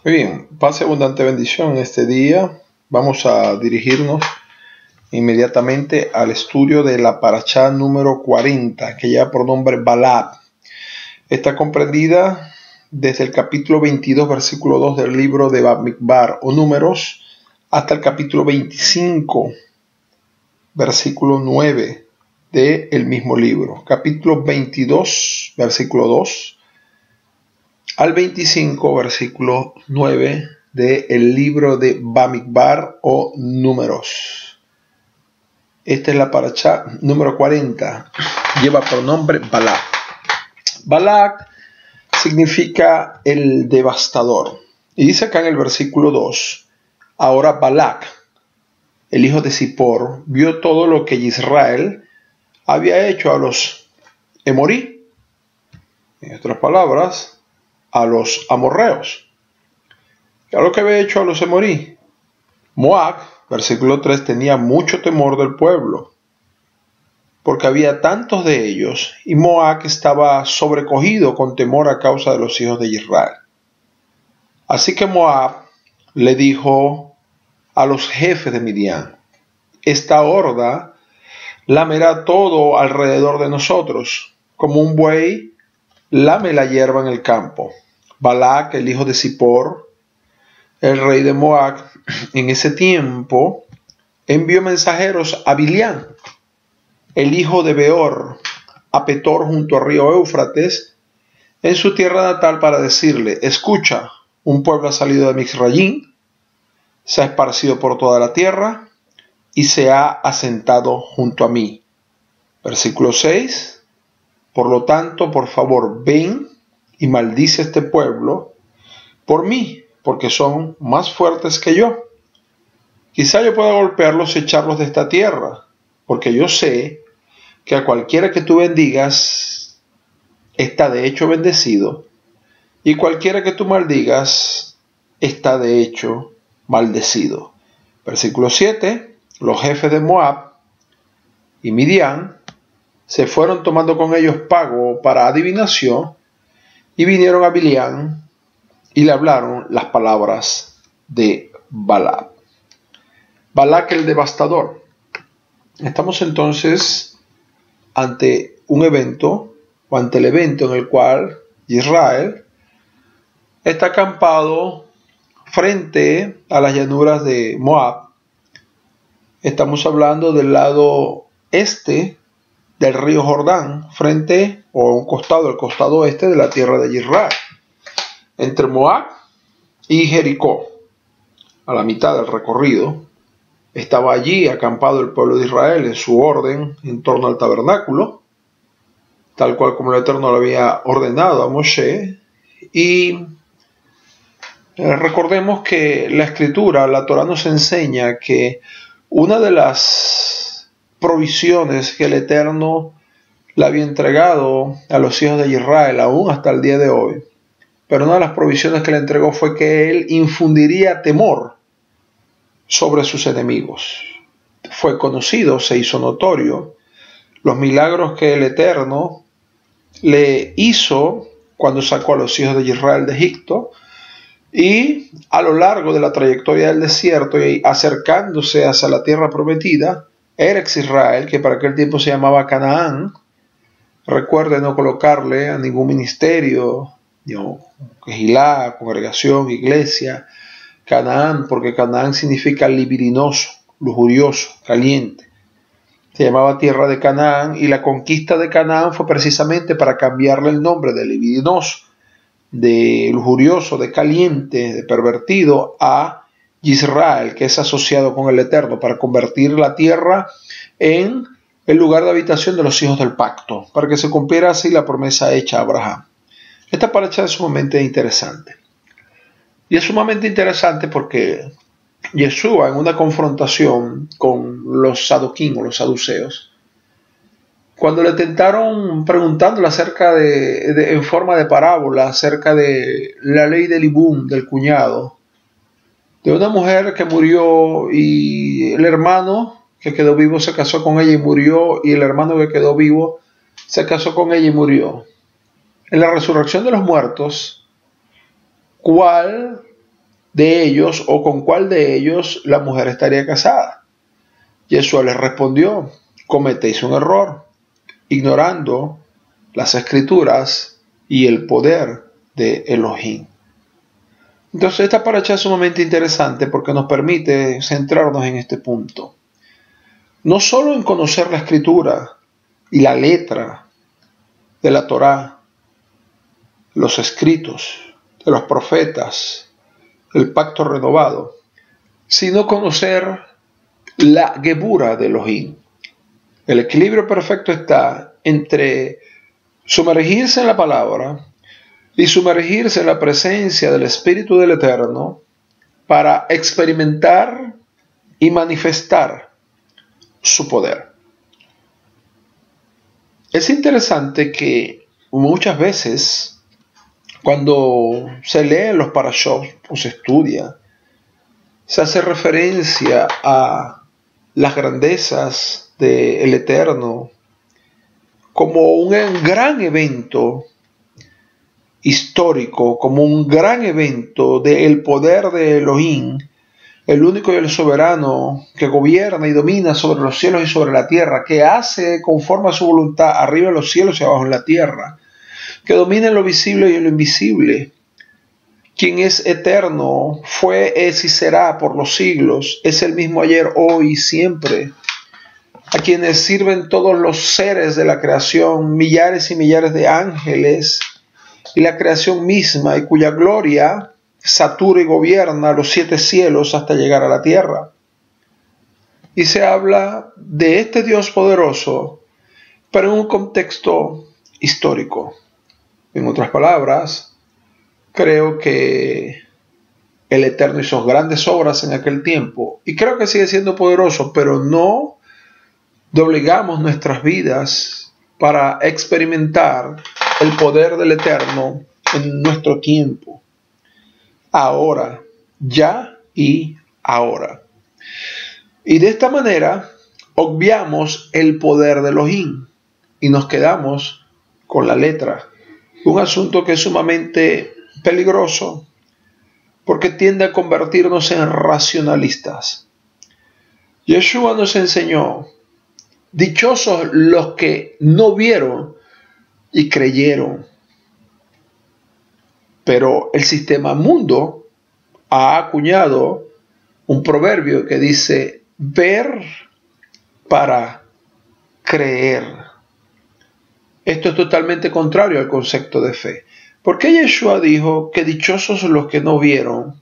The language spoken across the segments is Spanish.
Muy bien, paz y abundante bendición en este día. Vamos a dirigirnos inmediatamente al estudio de la parashá número 40, que lleva por nombre Balak. Está comprendida desde el capítulo 22, versículo 2 del libro de Bamidbar o Números, hasta el capítulo 25, versículo 9 del mismo libro. Capítulo 22, versículo 2 al 25, versículo 9 del libro de Bamidbar o Números. Esta es la parashá número 40. Lleva por nombre Balak. Balak significa el devastador. Y dice acá en el versículo 2, ahora Balak, el hijo de Zippor, vio todo lo que Israel había hecho a los Emorí. En otras palabras, a los amorreos. ¿Qué es lo que había hecho a los Emorí? Moab, versículo 3, tenía mucho temor del pueblo, porque había tantos de ellos, y Moab estaba sobrecogido con temor a causa de los hijos de Israel. Así que Moab le dijo a los jefes de Midian: esta horda lamerá todo alrededor de nosotros, como un buey lame la hierba en el campo. Balak, el hijo de Zippor, el rey de Moab, en ese tiempo envió mensajeros a Bilián, el hijo de Beor, a Petor junto al río Éufrates, en su tierra natal, para decirle: escucha, un pueblo ha salido de Mizraim, se ha esparcido por toda la tierra y se ha asentado junto a mí. Versículo 6. Por lo tanto, por favor, ven y maldice a este pueblo por mí, porque son más fuertes que yo. Quizá yo pueda golpearlos y echarlos de esta tierra, porque yo sé que a cualquiera que tú bendigas está de hecho bendecido, y cualquiera que tú maldigas está de hecho maldecido. Versículo 7. Los jefes de Moab y Midian se fueron tomando con ellos pago para adivinación y vinieron a Bilián y le hablaron las palabras de Balak. Balak el devastador. Estamos entonces ante un evento, o ante el evento en el cual Israel está acampado frente a las llanuras de Moab. Estamos hablando del lado este del río Jordán, frente o un costado, el costado oeste de la tierra de Israel, entre Moab y Jericó. A la mitad del recorrido estaba allí acampado el pueblo de Israel en su orden en torno al tabernáculo, tal cual como el Eterno lo había ordenado a Moshe. Y recordemos que la Escritura, la Torá, nos enseña que una de las provisiones que el Eterno le había entregado a los hijos de Israel, aún hasta el día de hoy, pero una de las provisiones que le entregó fue que él infundiría temor sobre sus enemigos. Fue conocido, se hizo notorio, los milagros que el Eterno le hizo cuando sacó a los hijos de Israel de Egipto, y a lo largo de la trayectoria del desierto y acercándose hacia la tierra prometida, Eretz Israel, que para aquel tiempo se llamaba Canaán. Recuerde no colocarle a ningún ministerio, Kehilá, congregación, iglesia, Canaán, porque Canaán significa libidinoso, lujurioso, caliente. Se llamaba tierra de Canaán, y la conquista de Canaán fue precisamente para cambiarle el nombre de libidinoso, de lujurioso, de caliente, de pervertido, a Israel, que es asociado con el Eterno, para convertir la tierra en el lugar de habitación de los hijos del pacto, para que se cumpliera así la promesa hecha a Abraham. Esta parashá es sumamente interesante. Y es sumamente interesante porque Yeshua, en una confrontación con los saduquín o los saduceos, cuando le tentaron preguntándole acerca en forma de parábola, acerca de la ley del ibum, del cuñado, de una mujer que murió y el hermano que quedó vivo se casó con ella y murió, y el hermano que quedó vivo se casó con ella y murió. En la resurrección de los muertos, ¿cuál de ellos o con cuál de ellos la mujer estaría casada. Yeshua les respondió: cometéis un error, ignorando las escrituras y el poder de Elohim. Entonces esta paracha es sumamente interesante porque nos permite centrarnos en este punto. No solo en conocer la escritura y la letra de la Torá, los escritos de los profetas, el pacto renovado, sino conocer la gebura de Elohim. El equilibrio perfecto está entre sumergirse en la palabra y sumergirse en la presencia del Espíritu del Eterno para experimentar y manifestar su poder. Es interesante que muchas veces cuando se leen los parashot o se estudia, se hace referencia a las grandezas del Eterno como un gran evento histórico, como un gran evento del poder de Elohim, el único y el soberano que gobierna y domina sobre los cielos y sobre la tierra, que hace conforme a su voluntad arriba en los cielos y abajo en la tierra, que domina en lo visible y en lo invisible, quien es eterno, fue, es y será por los siglos, es el mismo ayer, hoy y siempre, a quienes sirven todos los seres de la creación, millares y millares de ángeles, y la creación misma, y cuya gloria satura y gobierna los 7 cielos hasta llegar a la tierra. Y se habla de este Dios poderoso, pero en un contexto histórico. En otras palabras, creo que el Eterno hizo grandes obras en aquel tiempo, y creo que sigue siendo poderoso, pero no doblegamos nuestras vidas para experimentar el poder del Eterno en nuestro tiempo. Ahora, ya y ahora. Y de esta manera obviamos el poder de Elohim y nos quedamos con la letra. Un asunto que es sumamente peligroso porque tiende a convertirnos en racionalistas. Yeshua nos enseñó: dichosos los que no vieron y creyeron. Pero el sistema mundo ha acuñado un proverbio que dice: ver para creer. Esto es totalmente contrario al concepto de fe. ¿Por qué Yeshua dijo que dichosos los que no vieron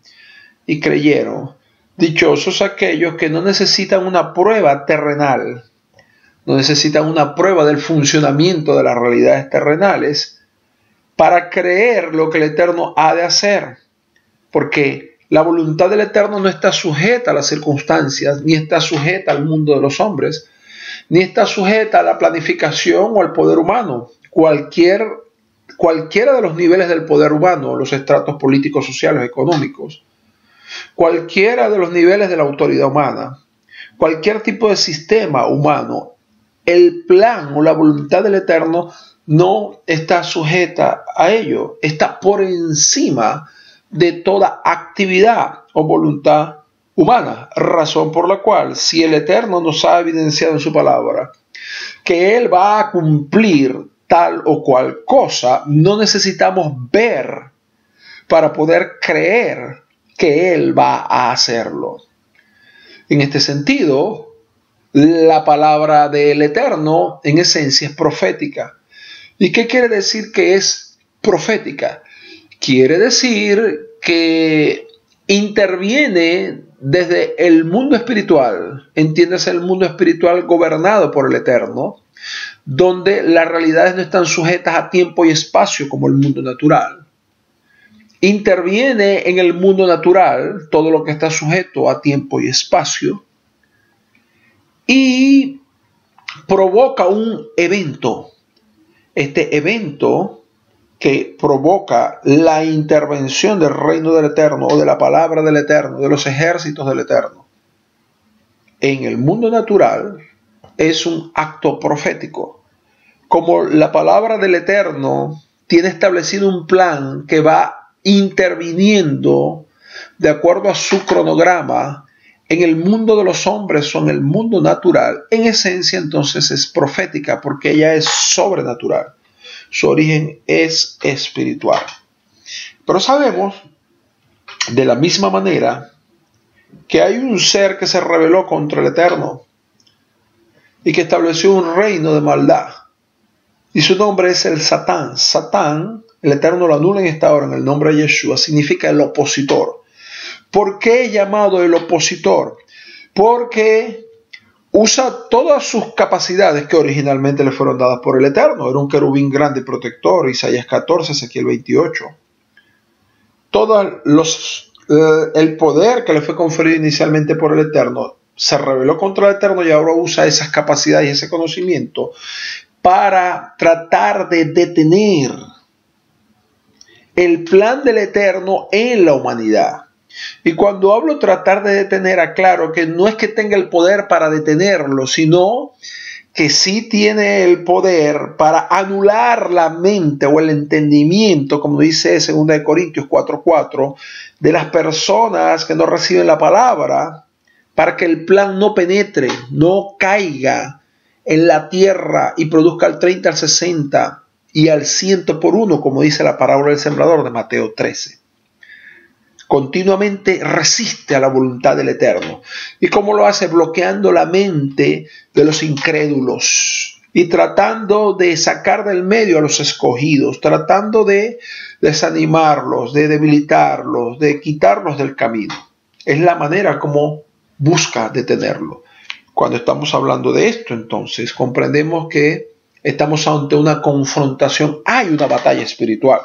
y creyeron? Dichosos aquellos que no necesitan una prueba terrenal, no necesitan una prueba del funcionamiento de las realidades terrenales para creer lo que el Eterno ha de hacer. Porque la voluntad del Eterno no está sujeta a las circunstancias, ni está sujeta al mundo de los hombres, ni está sujeta a la planificación o al poder humano. Cualquiera de los niveles del poder humano, los estratos políticos, sociales, económicos, cualquiera de los niveles de la autoridad humana, cualquier tipo de sistema humano, el plan o la voluntad del Eterno no está sujeta a ello, está por encima de toda actividad o voluntad humana, razón por la cual, si el Eterno nos ha evidenciado en su palabra que Él va a cumplir tal o cual cosa, no necesitamos ver para poder creer que Él va a hacerlo. En este sentido, la palabra del Eterno en esencia es profética. ¿Y qué quiere decir que es profética? Quiere decir que interviene desde el mundo espiritual, entiéndase el mundo espiritual gobernado por el Eterno, donde las realidades no están sujetas a tiempo y espacio como el mundo natural. Interviene en el mundo natural todo lo que está sujeto a tiempo y espacio y provoca un evento. Este evento que provoca la intervención del reino del Eterno o de la palabra del Eterno, de los ejércitos del Eterno, en el mundo natural es un acto profético. Como la palabra del Eterno tiene establecido un plan que va interviniendo de acuerdo a su cronograma, en el mundo de los hombres o en el mundo natural, en esencia entonces es profética porque ella es sobrenatural. Su origen es espiritual. Pero sabemos de la misma manera que hay un ser que se rebeló contra el Eterno y que estableció un reino de maldad. Y su nombre es el Satán. Satán, el Eterno lo anula en esta hora en el nombre de Yeshua, significa el opositor. ¿Por qué llamado el opositor? Porque usa todas sus capacidades que originalmente le fueron dadas por el Eterno. Era un querubín grande y protector, Isaías 14, Ezequiel 28. El poder que le fue conferido inicialmente por el Eterno se rebeló contra el Eterno y ahora usa esas capacidades y ese conocimiento para tratar de detener el plan del Eterno en la humanidad. Y cuando hablo tratar de detener, aclaro que no es que tenga el poder para detenerlo, sino que sí tiene el poder para anular la mente o el entendimiento, como dice 2 Corintios 4:4, de las personas que no reciben la palabra, para que el plan no penetre, no caiga en la tierra y produzca al 30, al 60 y al 100 por uno, como dice la parábola del sembrador de Mateo 13. Continuamente resiste a la voluntad del Eterno. ¿Y cómo lo hace? Bloqueando la mente de los incrédulos y tratando de sacar del medio a los escogidos, tratando de desanimarlos, de debilitarlos, de quitarlos del camino. Es la manera como busca detenerlo. Cuando estamos hablando de esto, entonces, comprendemos que estamos ante una confrontación, hay una batalla espiritual.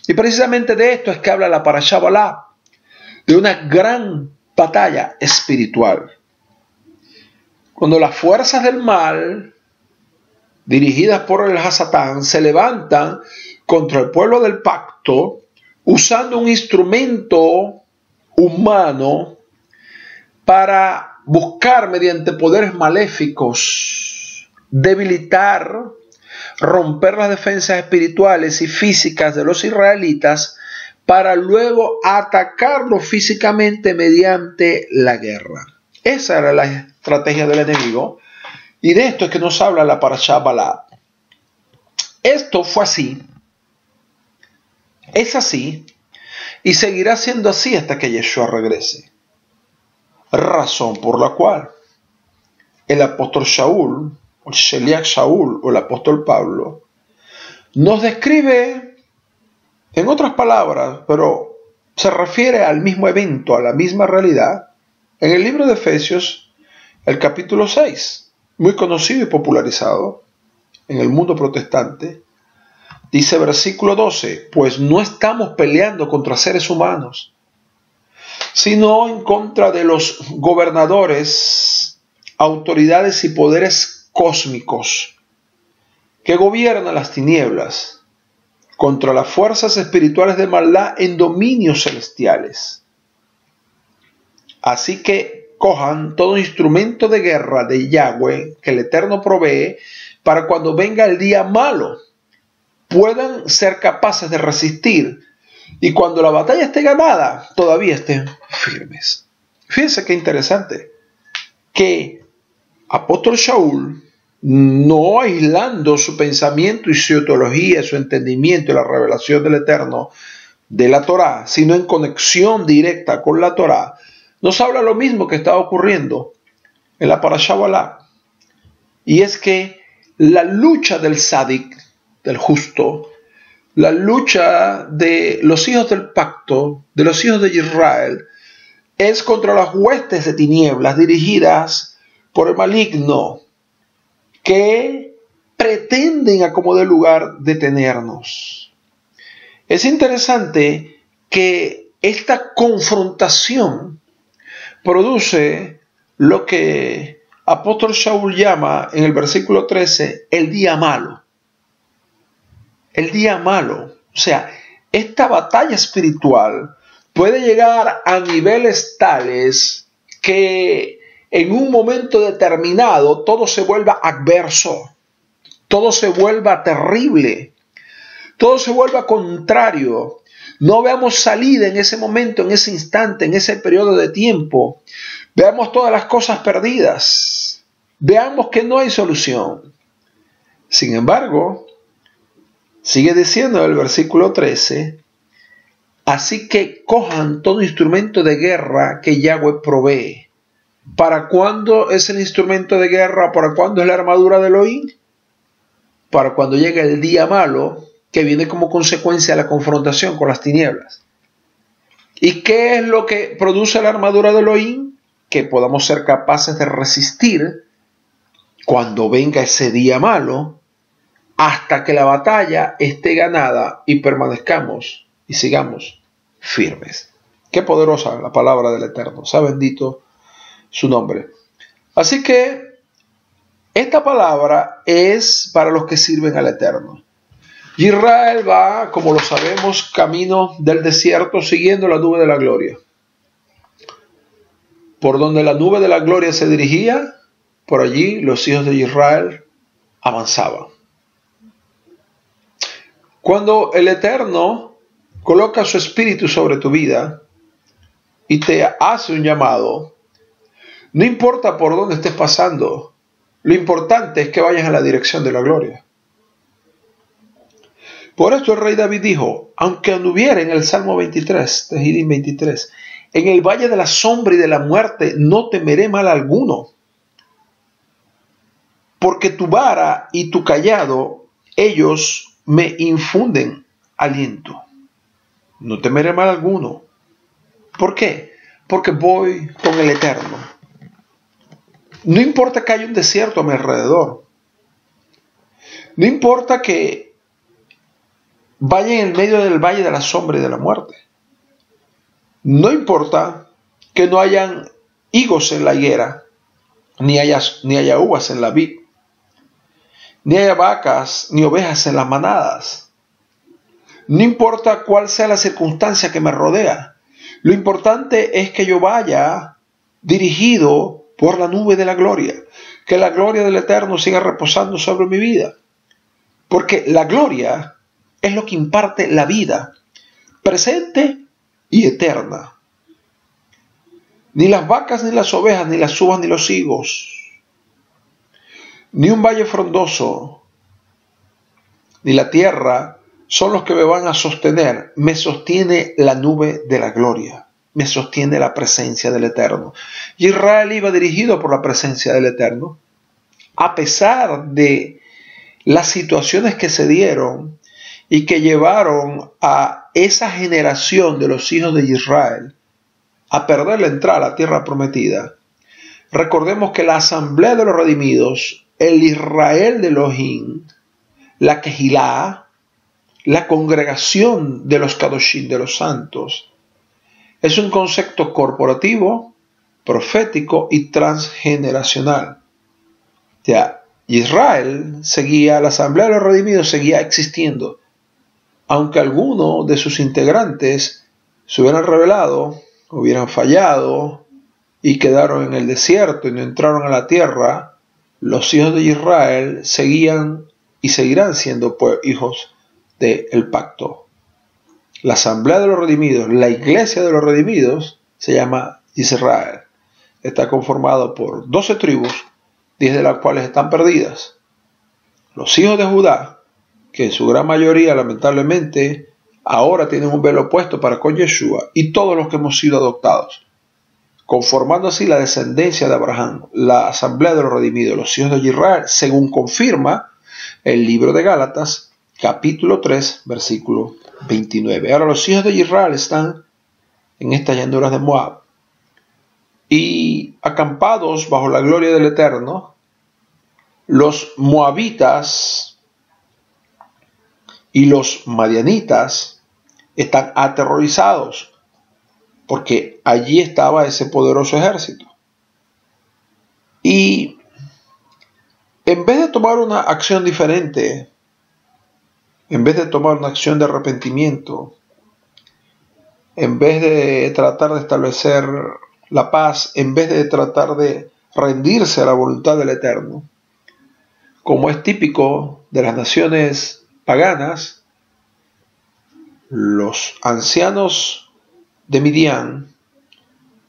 Y precisamente de esto es que habla la Parashá Balak, de una gran batalla espiritual. Cuando las fuerzas del mal, dirigidas por el Hasatán, se levantan contra el pueblo del pacto, usando un instrumento humano para buscar mediante poderes maléficos, debilitar, romper las defensas espirituales y físicas de los israelitas para luego atacarlos físicamente mediante la guerra. Esa era la estrategia del enemigo y de esto es que nos habla la Parashá Balak. Esto fue así, es así y seguirá siendo así hasta que Yeshua regrese. Razón por la cual el apóstol Shaul, o el Sheliach Shaul, o el apóstol Pablo, nos describe, en otras palabras, pero se refiere al mismo evento, a la misma realidad, en el libro de Efesios, el capítulo 6, muy conocido y popularizado en el mundo protestante, dice versículo 12, pues no estamos peleando contra seres humanos, sino en contra de los gobernadores, autoridades y poderes cósmicos que gobiernan las tinieblas, contra las fuerzas espirituales de maldad en dominios celestiales. Así que cojan todo instrumento de guerra de Yahweh que el Eterno provee para cuando venga el día malo, puedan ser capaces de resistir y cuando la batalla esté ganada, todavía estén firmes. Fíjense qué interesante, que apóstol Shaul, no aislando su pensamiento y su teología, su entendimiento y la revelación del Eterno de la Torá, sino en conexión directa con la Torá, nos habla lo mismo que está ocurriendo en la Parashá Balak. Y es que la lucha del Sadik, del justo, la lucha de los hijos del pacto, de los hijos de Israel, es contra las huestes de tinieblas dirigidas por el maligno que pretenden a como de lugar detenernos. Es interesante que esta confrontación produce lo que apóstol Shaul llama en el versículo 13 el día malo. El día malo. O sea, esta batalla espiritual puede llegar a niveles tales que en un momento determinado todo se vuelva adverso, todo se vuelva terrible, todo se vuelva contrario. no veamos salida en ese momento, en ese instante, en ese periodo de tiempo. Veamos todas las cosas perdidas. Veamos que no hay solución. Sin embargo, sigue diciendo el versículo 13, así que cojan todo instrumento de guerra que Yahweh provee. ¿Para cuándo es el instrumento de guerra? ¿Para cuándo es la armadura de Elohim? Para cuando llegue el día malo, que viene como consecuencia de la confrontación con las tinieblas. ¿Y qué es lo que produce la armadura de Elohim? Que podamos ser capaces de resistir cuando venga ese día malo, hasta que la batalla esté ganada y permanezcamos y sigamos firmes. Qué poderosa la palabra del Eterno. Sea bendito su nombre. Así que esta palabra es para los que sirven al Eterno. Israel va, como lo sabemos, camino del desierto siguiendo la nube de la gloria. Por donde la nube de la gloria se dirigía, por allí los hijos de Israel avanzaban. Cuando el Eterno coloca su espíritu sobre tu vida y te hace un llamado, no importa por dónde estés pasando, lo importante es que vayas en la dirección de la gloria. Por esto el rey David dijo, aunque anduviera en el Salmo 23, Tehilim 23, en el valle de la sombra y de la muerte, no temeré mal alguno, porque tu vara y tu cayado, ellos me infunden aliento. No temeré mal alguno. ¿Por qué? Porque voy con el Eterno. No importa que haya un desierto a mi alrededor. No importa que vaya en el medio del valle de la sombra y de la muerte. No importa que no hayan higos en la higuera, ni haya uvas en la vid, ni haya vacas ni ovejas en las manadas. No importa cuál sea la circunstancia que me rodea. Lo importante es que yo vaya dirigido por la nube de la gloria. Que la gloria del Eterno siga reposando sobre mi vida. Porque la gloria es lo que imparte la vida, presente y eterna. Ni las vacas, ni las ovejas, ni las uvas, ni los higos, ni un valle frondoso, ni la tierra son los que me van a sostener. Me sostiene la nube de la gloria. Me sostiene la presencia del Eterno. Y Israel iba dirigido por la presencia del Eterno. A pesar de las situaciones que se dieron y que llevaron a esa generación de los hijos de Israel a perder la entrada a la tierra prometida, recordemos que la asamblea de los redimidos, el Israel de Elohim, la Kehilá, la congregación de los Kadoshim, de los santos, es un concepto corporativo, profético y transgeneracional. O sea, Israel seguía, la asamblea de los redimidos seguía existiendo, aunque algunos de sus integrantes se hubieran rebelado, hubieran fallado y quedaron en el desierto y no entraron a la tierra. Los hijos de Israel seguían y seguirán siendo hijos del pacto. La asamblea de los redimidos, la iglesia de los redimidos, se llama Israel. Está conformado por 12 tribus, 10 de las cuales están perdidas. Los hijos de Judá, que en su gran mayoría lamentablemente ahora tienen un velo puesto para con Yeshua, y todos los que hemos sido adoptados, conformando así la descendencia de Abraham, la asamblea de los redimidos, los hijos de Israel, según confirma el libro de Gálatas, capítulo 3, versículo 29. Ahora los hijos de Israel están en estas llanuras de Moab y acampados bajo la gloria del Eterno. Los moabitas y los madianitas están aterrorizados porque allí estaba ese poderoso ejército. Y en vez de tomar una acción diferente, en vez de tomar una acción de arrepentimiento, en vez de tratar de establecer la paz, en vez de tratar de rendirse a la voluntad del Eterno, como es típico de las naciones paganas, los ancianos de Midian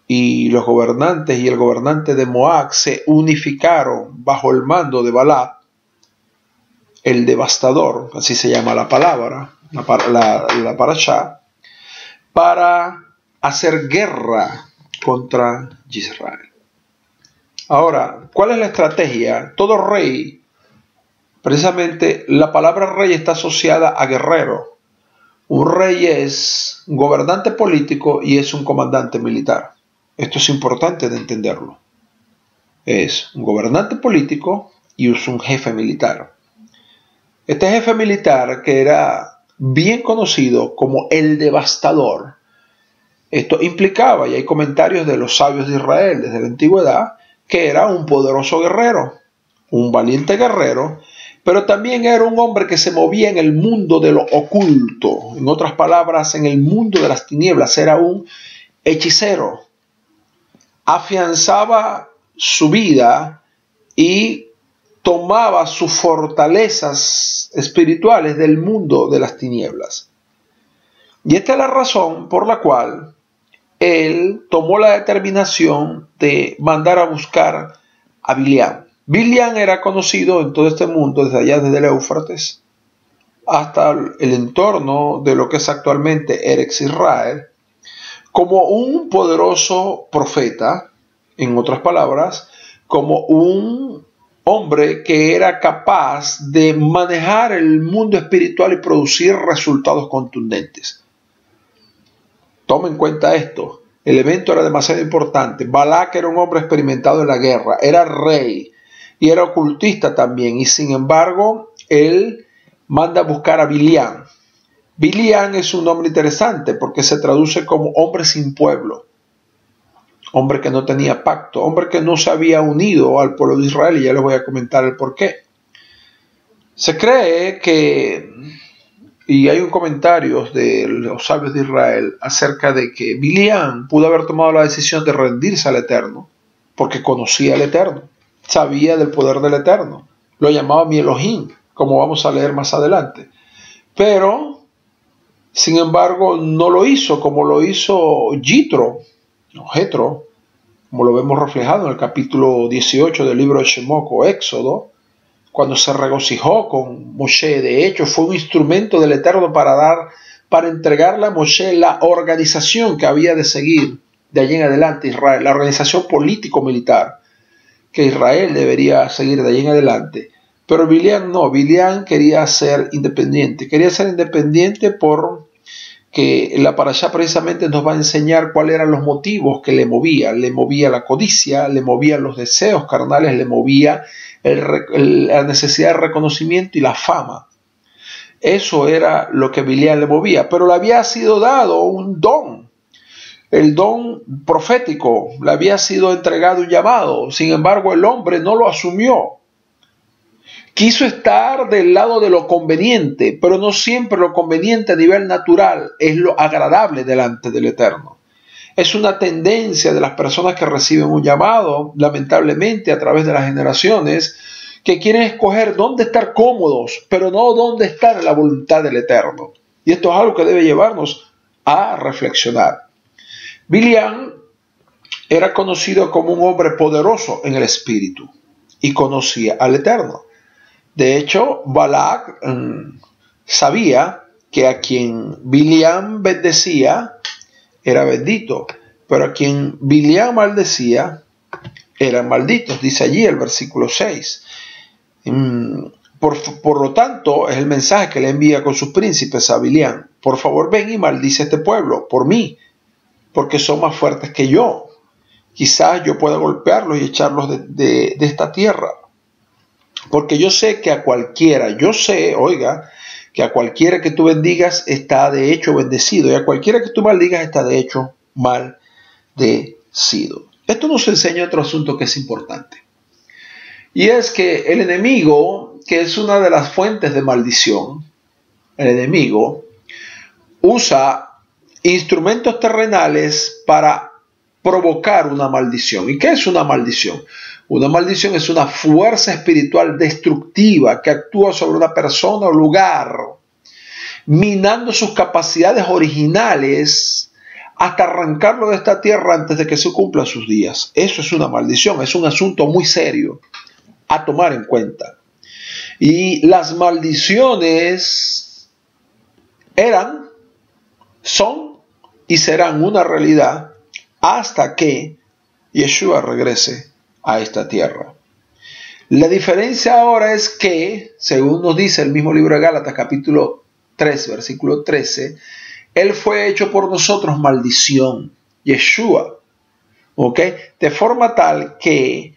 y los gobernantes y el gobernante de Moab se unificaron bajo el mando de Balac, el devastador, así se llama la palabra, la parashá, para hacer guerra contra Israel. Ahora, ¿cuál es la estrategia? Todo rey, precisamente la palabra rey está asociada a guerrero. Un rey es un gobernante político y es un comandante militar. Esto es importante de entenderlo. Es un gobernante político y es un jefe militar. Este jefe militar, que era bien conocido como el devastador, esto implicaba, y hay comentarios de los sabios de Israel desde la antigüedad, que era un poderoso guerrero, un valiente guerrero, pero también era un hombre que se movía en el mundo de lo oculto. En otras palabras, en el mundo de las tinieblas. Era un hechicero. Afianzaba su vida y tomaba sus fortalezas espirituales del mundo de las tinieblas. Y esta es la razón por la cual él tomó la determinación de mandar a buscar a Biliam. Biliam era conocido en todo este mundo, desde allá, desde el Éufrates, hasta el entorno de lo que es actualmente Eretz Israel, como un poderoso profeta, en otras palabras, como un hombre que era capaz de manejar el mundo espiritual y producir resultados contundentes. Toma en cuenta esto. El evento era demasiado importante. Balac era un hombre experimentado en la guerra, era rey y era ocultista también, y sin embargo él manda a buscar a Biliam. Biliam es un nombre interesante porque se traduce como hombre sin pueblo, hombre que no tenía pacto, hombre que no se había unido al pueblo de Israel, y ya les voy a comentar el porqué. Se cree que, y hay un comentario de los sabios de Israel acerca de que Biliam pudo haber tomado la decisión de rendirse al Eterno porque conocía al Eterno, sabía del poder del Eterno, lo llamaba mi Elohim, como vamos a leer más adelante, pero sin embargo no lo hizo como lo hizo Jethro, como lo vemos reflejado en el capítulo 18 del libro de Shemot o Éxodo, cuando se regocijó con Moshe. De hecho, fue un instrumento del Eterno para entregarle a Moshe la organización que había de seguir de allí en adelante Israel, la organización político-militar que Israel debería seguir de allí en adelante. Pero Biliam no, Biliam quería ser independiente porque la parashá precisamente nos va a enseñar cuáles eran los motivos que le movía la codicia, le movía los deseos carnales, le movía la necesidad de reconocimiento y la fama. Eso era lo que Biliam le movía, pero le había sido dado un don, el don profético, le había sido entregado un llamado. Sin embargo, el hombre no lo asumió. Quiso estar del lado de lo conveniente, pero no siempre lo conveniente a nivel natural es lo agradable delante del Eterno. Es una tendencia de las personas que reciben un llamado, lamentablemente a través de las generaciones, que quieren escoger dónde estar cómodos, pero no dónde estar en la voluntad del Eterno. Y esto es algo que debe llevarnos a reflexionar. Biliam era conocido como un hombre poderoso en el espíritu y conocía al Eterno. De hecho, Balac sabía que a quien Biliam bendecía era bendito, pero a quien Biliam maldecía eran malditos, dice allí el versículo 6. Por lo tanto, es el mensaje que le envía con sus príncipes a Biliam: por favor, ven y maldice a este pueblo por mí, porque son más fuertes que yo. Quizás yo pueda golpearlos y echarlos de esta tierra. Porque yo sé que a cualquiera, que a cualquiera que tú bendigas está de hecho bendecido, y a cualquiera que tú maldigas está de hecho maldecido. Esto nos enseña otro asunto que es importante. Y es que el enemigo, que es una de las fuentes de maldición, el enemigo usa instrumentos terrenales para provocar una maldición. ¿Y qué es una maldición? Una maldición es una fuerza espiritual destructiva que actúa sobre una persona o lugar. minando sus capacidades originales hasta arrancarlo de esta tierra antes de que se cumplan sus días. Eso es una maldición, es un asunto muy serio a tomar en cuenta. Y las maldiciones eran, son y serán una realidad hasta que Yeshua regrese a esta tierra. La diferencia ahora es que, según nos dice el mismo libro de Gálatas, capítulo 3, versículo 13, Él fue hecho por nosotros maldición, Yeshua, ¿ok? De forma tal que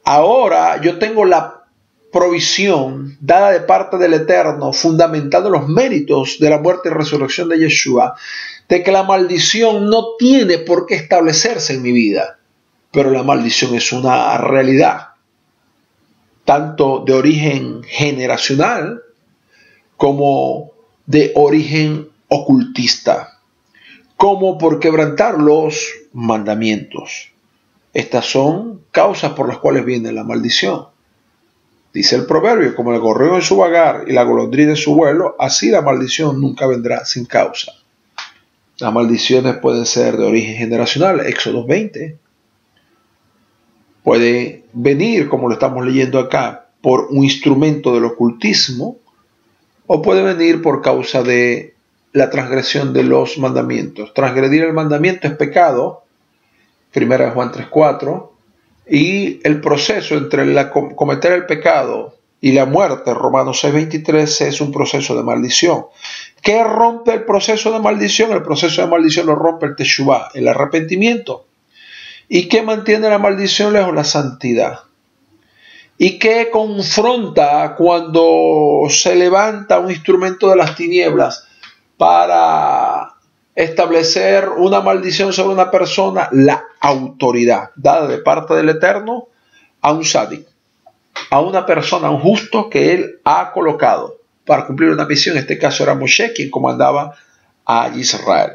ahora yo tengo la provisión dada de parte del Eterno, fundamentando los méritos de la muerte y resurrección de Yeshua, de que la maldición no tiene por qué establecerse en mi vida, pero la maldición es una realidad, tanto de origen generacional como de origen ocultista, como por quebrantar los mandamientos. Estas son causas por las cuales viene la maldición. Dice el proverbio, como el gorrión en su vagar y la golondrina en su vuelo, así la maldición nunca vendrá sin causa. Las maldiciones pueden ser de origen generacional, Éxodo 20. Puede venir, como lo estamos leyendo acá, por un instrumento del ocultismo, o puede venir por causa de la transgresión de los mandamientos. Transgredir el mandamiento es pecado, 1 Juan 3:4, y el proceso entre cometer el pecado y la muerte, Romanos 6:23, es un proceso de maldición. ¿Qué rompe el proceso de maldición? El proceso de maldición lo rompe el teshuvá, el arrepentimiento. ¿Y qué mantiene la maldición lejos? La santidad. ¿Y qué confronta cuando se levanta un instrumento de las tinieblas para establecer una maldición sobre una persona? La autoridad dada de parte del Eterno a un sádic, a una persona, a un justo que Él ha colocado para cumplir una misión. En este caso era Moshe quien comandaba a Israel.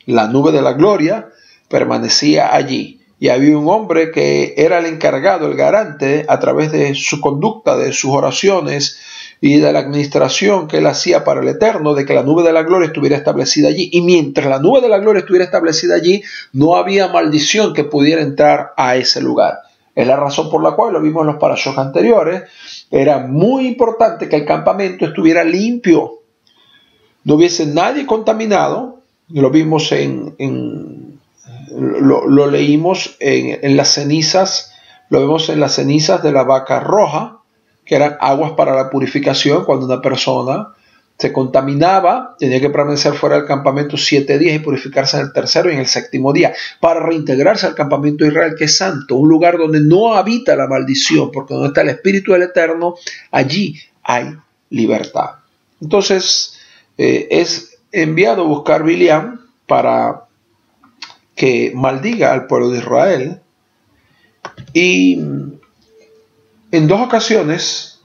La nube de la gloria permanecía allí. Y había un hombre que era el encargado, el garante, a través de su conducta, de sus oraciones y de la administración que él hacía para el Eterno, de que la nube de la gloria estuviera establecida allí. Y mientras la nube de la gloria estuviera establecida allí, no había maldición que pudiera entrar a ese lugar. Es la razón por la cual, lo vimos en los parashot anteriores, era muy importante que el campamento estuviera limpio, no hubiese nadie contaminado. Lo vimos lo leímos en las cenizas, lo vemos en las cenizas de la vaca roja, que eran aguas para la purificación. Cuando una persona se contaminaba, tenía que permanecer fuera del campamento 7 días y purificarse en el tercero y en el séptimo día, para reintegrarse al campamento de Israel, que es santo, un lugar donde no habita la maldición, porque donde está el Espíritu del Eterno, allí hay libertad. Entonces, es enviado a buscar Biliam para que maldiga al pueblo de Israel, y en dos ocasiones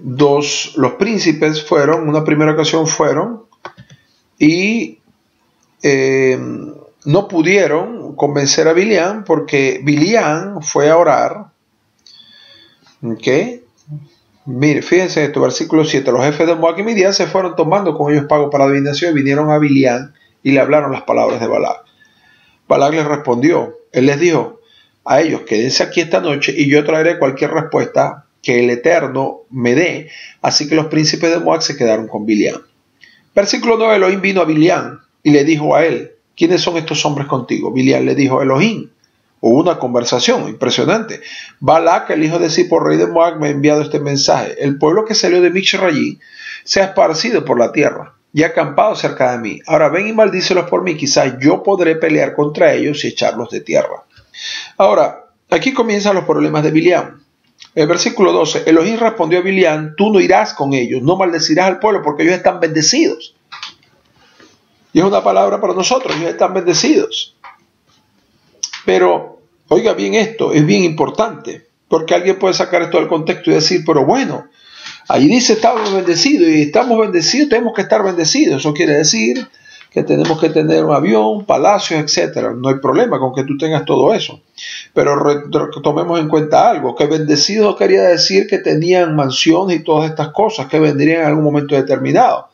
los príncipes fueron, una primera ocasión fueron y no pudieron convencer a Biliam, porque Biliam fue a orar. ¿Okay? Mire, fíjense esto, versículo 7, los jefes de Moab y Midian se fueron tomando con ellos pago para adivinación y vinieron a Biliam y le hablaron las palabras de Balac. Balac les respondió, él les dijo a ellos, quédense aquí esta noche y yo traeré cualquier respuesta que el Eterno me dé. Así que los príncipes de Moab se quedaron con Biliam. Versículo 9, Elohim vino a Biliam y le dijo a él, ¿quiénes son estos hombres contigo? Biliam le dijo, Elohim. Hubo una conversación impresionante. Balac, el hijo de Zippor, rey de Moab, me ha enviado este mensaje. El pueblo que salió de Michrayim se ha esparcido por la tierra y ha acampado cerca de mí. Ahora ven y maldícelos por mí. Quizás yo podré pelear contra ellos y echarlos de tierra. Ahora, aquí comienzan los problemas de Biliam. El versículo 12, Elohim respondió a Biliam, tú no irás con ellos, no maldecirás al pueblo porque ellos están bendecidos. Y es una palabra para nosotros, ellos están bendecidos. Pero, oiga bien esto, es bien importante, porque alguien puede sacar esto del contexto y decir, pero bueno, ahí dice estamos bendecidos y estamos bendecidos, tenemos que estar bendecidos. Eso quiere decir que tenemos que tener un avión, palacios, etcétera. No hay problema con que tú tengas todo eso. Pero tomemos en cuenta algo, que bendecidos quería decir que tenían mansiones y todas estas cosas que vendrían en algún momento determinado.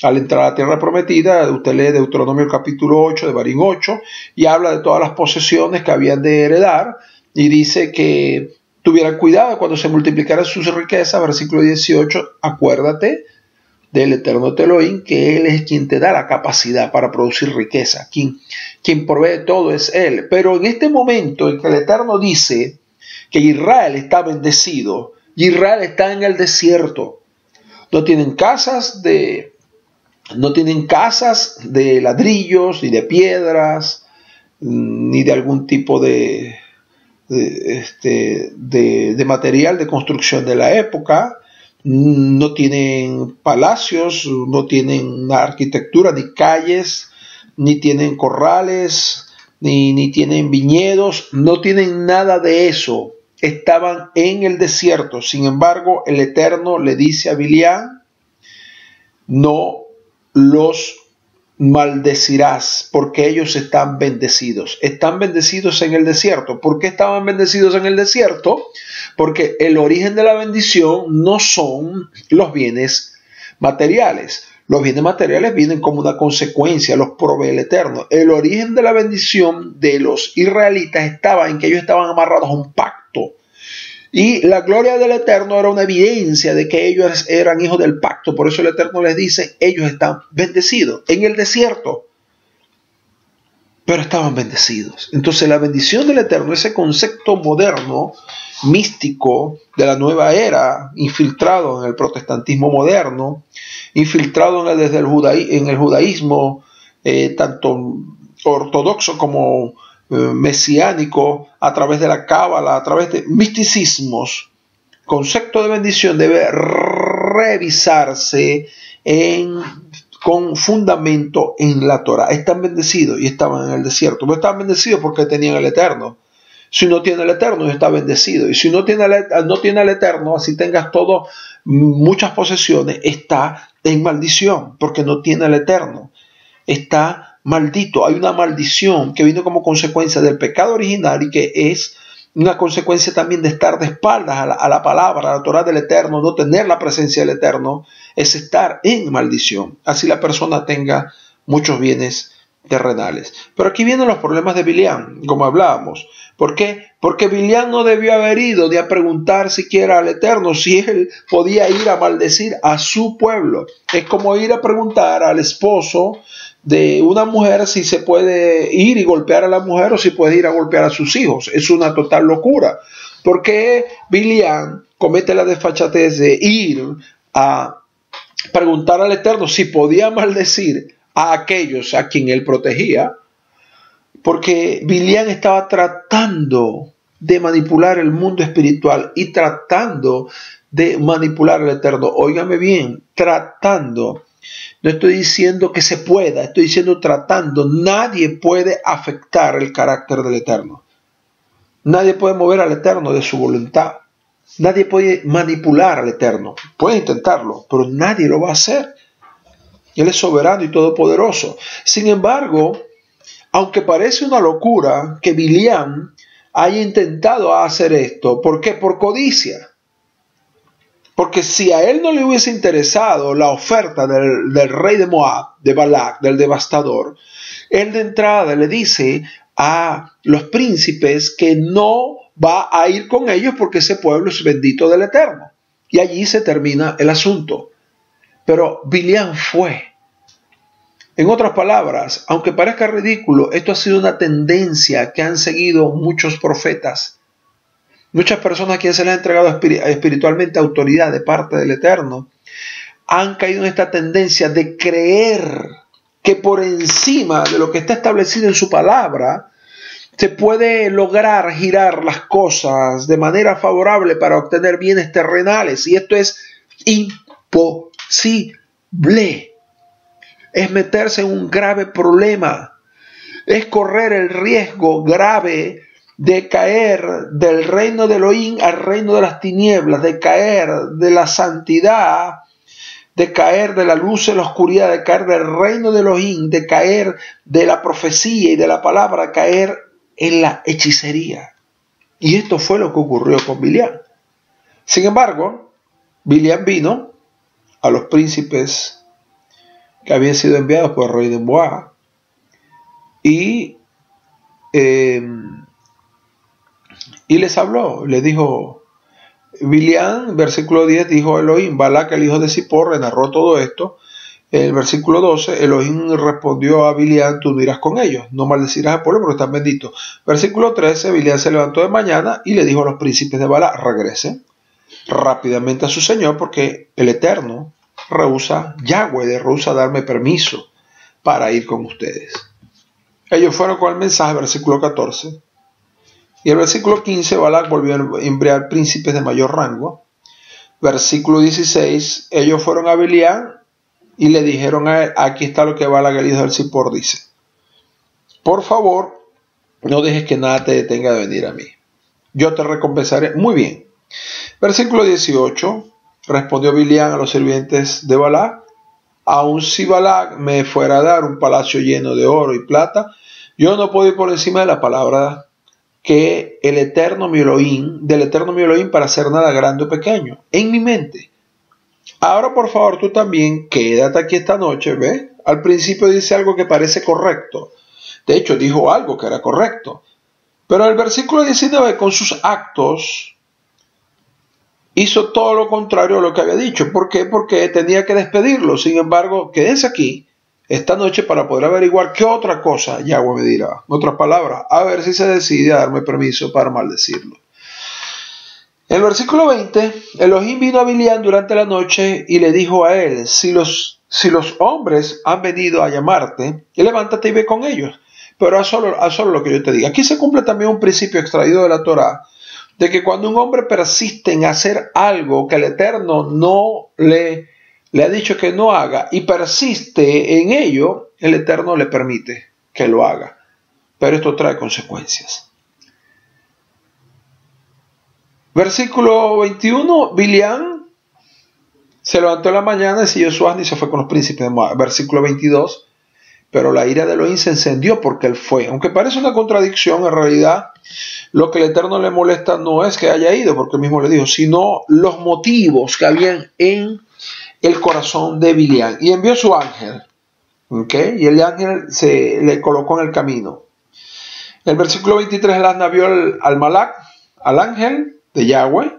al entrar a la tierra prometida. Usted lee Deuteronomio capítulo 8, de Barín 8, y habla de todas las posesiones que habían de heredar, y dice que tuvieran cuidado cuando se multiplicaran sus riquezas. Versículo 18, acuérdate del eterno Elohim, que Él es quien te da la capacidad para producir riqueza, quien provee todo es Él. Pero en este momento en que el Eterno dice que Israel está bendecido, Israel está en el desierto, no tienen casas de ladrillos, ni de piedras, ni de algún tipo de material de construcción de la época. No tienen palacios, no tienen arquitectura, ni calles, ni tienen corrales, ni tienen viñedos, no tienen nada de eso. Estaban en el desierto. Sin embargo, el Eterno le dice a Bilián: no los maldecirás, porque ellos están bendecidos. Están bendecidos en el desierto. ¿Por qué estaban bendecidos en el desierto? Porque el origen de la bendición no son los bienes materiales. Los bienes materiales vienen como una consecuencia, los provee el Eterno. El origen de la bendición de los israelitas estaba en que ellos estaban amarrados a un pacto. Y la gloria del Eterno era una evidencia de que ellos eran hijos del pacto. Por eso el Eterno les dice: ellos están bendecidos en el desierto, pero estaban bendecidos. Entonces la bendición del Eterno, ese concepto moderno, místico de la nueva era, infiltrado en el protestantismo moderno, infiltrado desde en el judaísmo, tanto ortodoxo como mesiánico, a través de la cábala, a través de misticismos. Concepto de bendición debe revisarse con fundamento en la Torah. Están bendecidos y estaban en el desierto, pero estaban bendecidos porque tenían el Eterno. Si no tiene el Eterno, está bendecido. Y si no tiene el Eterno, así tengas muchas posesiones, está en maldición, porque no tiene el Eterno. Está maldito. Hay una maldición que vino como consecuencia del pecado original, y que es una consecuencia también de estar de espaldas a la palabra, a la Torah del Eterno. No tener la presencia del Eterno es estar en maldición. Así la persona tenga muchos bienes terrenales. Pero aquí vienen los problemas de Bilián, como hablábamos. ¿Por qué? Porque Bilián no debió haber ido ni a preguntar siquiera al Eterno si él podía ir a maldecir a su pueblo. Es como ir a preguntar al esposo de una mujer si se puede ir y golpear a la mujer, o si puede ir a golpear a sus hijos. Es una total locura. Porque Bilián comete la desfachatez de ir a preguntar al Eterno si podía maldecir a aquellos a quien él protegía, porque Bilián estaba tratando de manipular el mundo espiritual y tratando de manipular al Eterno. Óigame bien, tratando. No estoy diciendo que se pueda, estoy diciendo tratando. Nadie puede afectar el carácter del Eterno. Nadie puede mover al Eterno de su voluntad. Nadie puede manipular al Eterno. Puede intentarlo, pero nadie lo va a hacer. Él es soberano y todopoderoso. Sin embargo, aunque parece una locura que Bilián haya intentado hacer esto, ¿por qué? Por codicia. Porque si a él no le hubiese interesado la oferta del rey de Moab, de Balac, del devastador, él de entrada le dice a los príncipes que no va a ir con ellos, porque ese pueblo es bendito del Eterno. Y allí se termina el asunto. Pero Bilián fue. En otras palabras, aunque parezca ridículo, esto ha sido una tendencia que han seguido muchos profetas. Muchas personas a quienes se les ha entregado espiritualmente autoridad de parte del Eterno han caído en esta tendencia de creer que por encima de lo que está establecido en su palabra se puede lograr girar las cosas de manera favorable para obtener bienes terrenales. Y esto es imposible. Es meterse en un grave problema. Es correr el riesgo grave de caer del reino de Elohim al reino de las tinieblas, de caer de la santidad, de caer de la luz en la oscuridad, de caer del reino de Elohim, de caer de la profecía y de la palabra, caer en la hechicería. Y esto fue lo que ocurrió con Bilián. Sin embargo, Bilián vino a los príncipes que habían sido enviados por el rey de Moab. Y les habló, le dijo, Biliam, versículo 10, dijo Elohim, Balac, el hijo de Zippor, le narró todo esto. En el versículo 12, Elohim respondió a Biliam, tú no irás con ellos, no maldecirás al pueblo porque están benditos. Versículo 13, Biliam se levantó de mañana y le dijo a los príncipes de Balac, regresen rápidamente a su señor porque el Eterno rehúsa, Yahweh rehúsa darme permiso para ir con ustedes. Ellos fueron con el mensaje, versículo 14. Y el versículo 15, Balac volvió a enviar príncipes de mayor rango. Versículo 16, ellos fueron a Biliam y le dijeron a él, aquí está lo que Balac, el hijo de Zippor, dice. Por favor, no dejes que nada te detenga de venir a mí. Yo te recompensaré muy bien. Versículo 18, respondió Biliam a los sirvientes de Balac, aun si Balac me fuera a dar un palacio lleno de oro y plata, yo no puedo ir por encima de la palabra que del Eterno mi Elohim para hacer nada grande o pequeño, en mi mente. Ahora por favor tú también quédate aquí esta noche, ¿ves? Al principio dice algo que parece correcto. De hecho dijo algo que era correcto. Pero el versículo 19 con sus actos hizo todo lo contrario a lo que había dicho. ¿Por qué? Porque tenía que despedirlo. Sin embargo, quédense aquí esta noche para poder averiguar qué otra cosa Yahweh me dirá. En otras palabras, a ver si se decide a darme permiso para maldecirlo. En el versículo 20, Elohim vino a Biliam durante la noche y le dijo a él, si los hombres han venido a llamarte, levántate y ve con ellos. Pero haz solo lo que yo te diga. Aquí se cumple también un principio extraído de la Torá, de que cuando un hombre persiste en hacer algo que el Eterno no le ha dicho que no haga y persiste en ello, el Eterno le permite que lo haga. Pero esto trae consecuencias. Versículo 21, Biliam se levantó en la mañana y siguió su asno y se fue con los príncipes de Moab. Versículo 22, pero la ira de Elohim se encendió porque él fue. Aunque parece una contradicción, en realidad lo que el Eterno le molesta no es que haya ido, porque él mismo le dijo, sino los motivos que habían en el corazón de Biliam. Y envió su ángel, ¿okay? Y el ángel se le colocó en el camino. En el versículo 23, el asna vio al Malak, al ángel de Yahweh,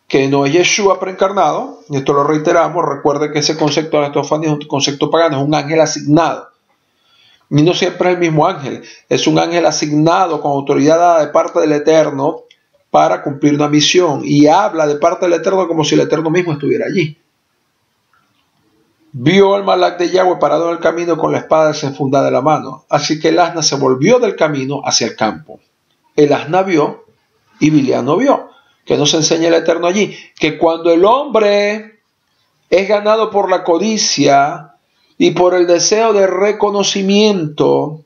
que no es Yeshua preencarnado, y esto lo reiteramos. Recuerde que ese concepto de la teofanía es un concepto pagano, es un ángel asignado. Y no siempre es el mismo ángel, es un ángel asignado con autoridad dada de parte del Eterno para cumplir una misión, y habla de parte del Eterno como si el Eterno mismo estuviera allí. Vio al Malak de Yahweh parado en el camino con la espada desenfundada de la mano, así que el asna se volvió del camino hacia el campo. El asna vio y Biliam no vio. Que nos enseña el Eterno allí, que cuando el hombre es ganado por la codicia y por el deseo de reconocimiento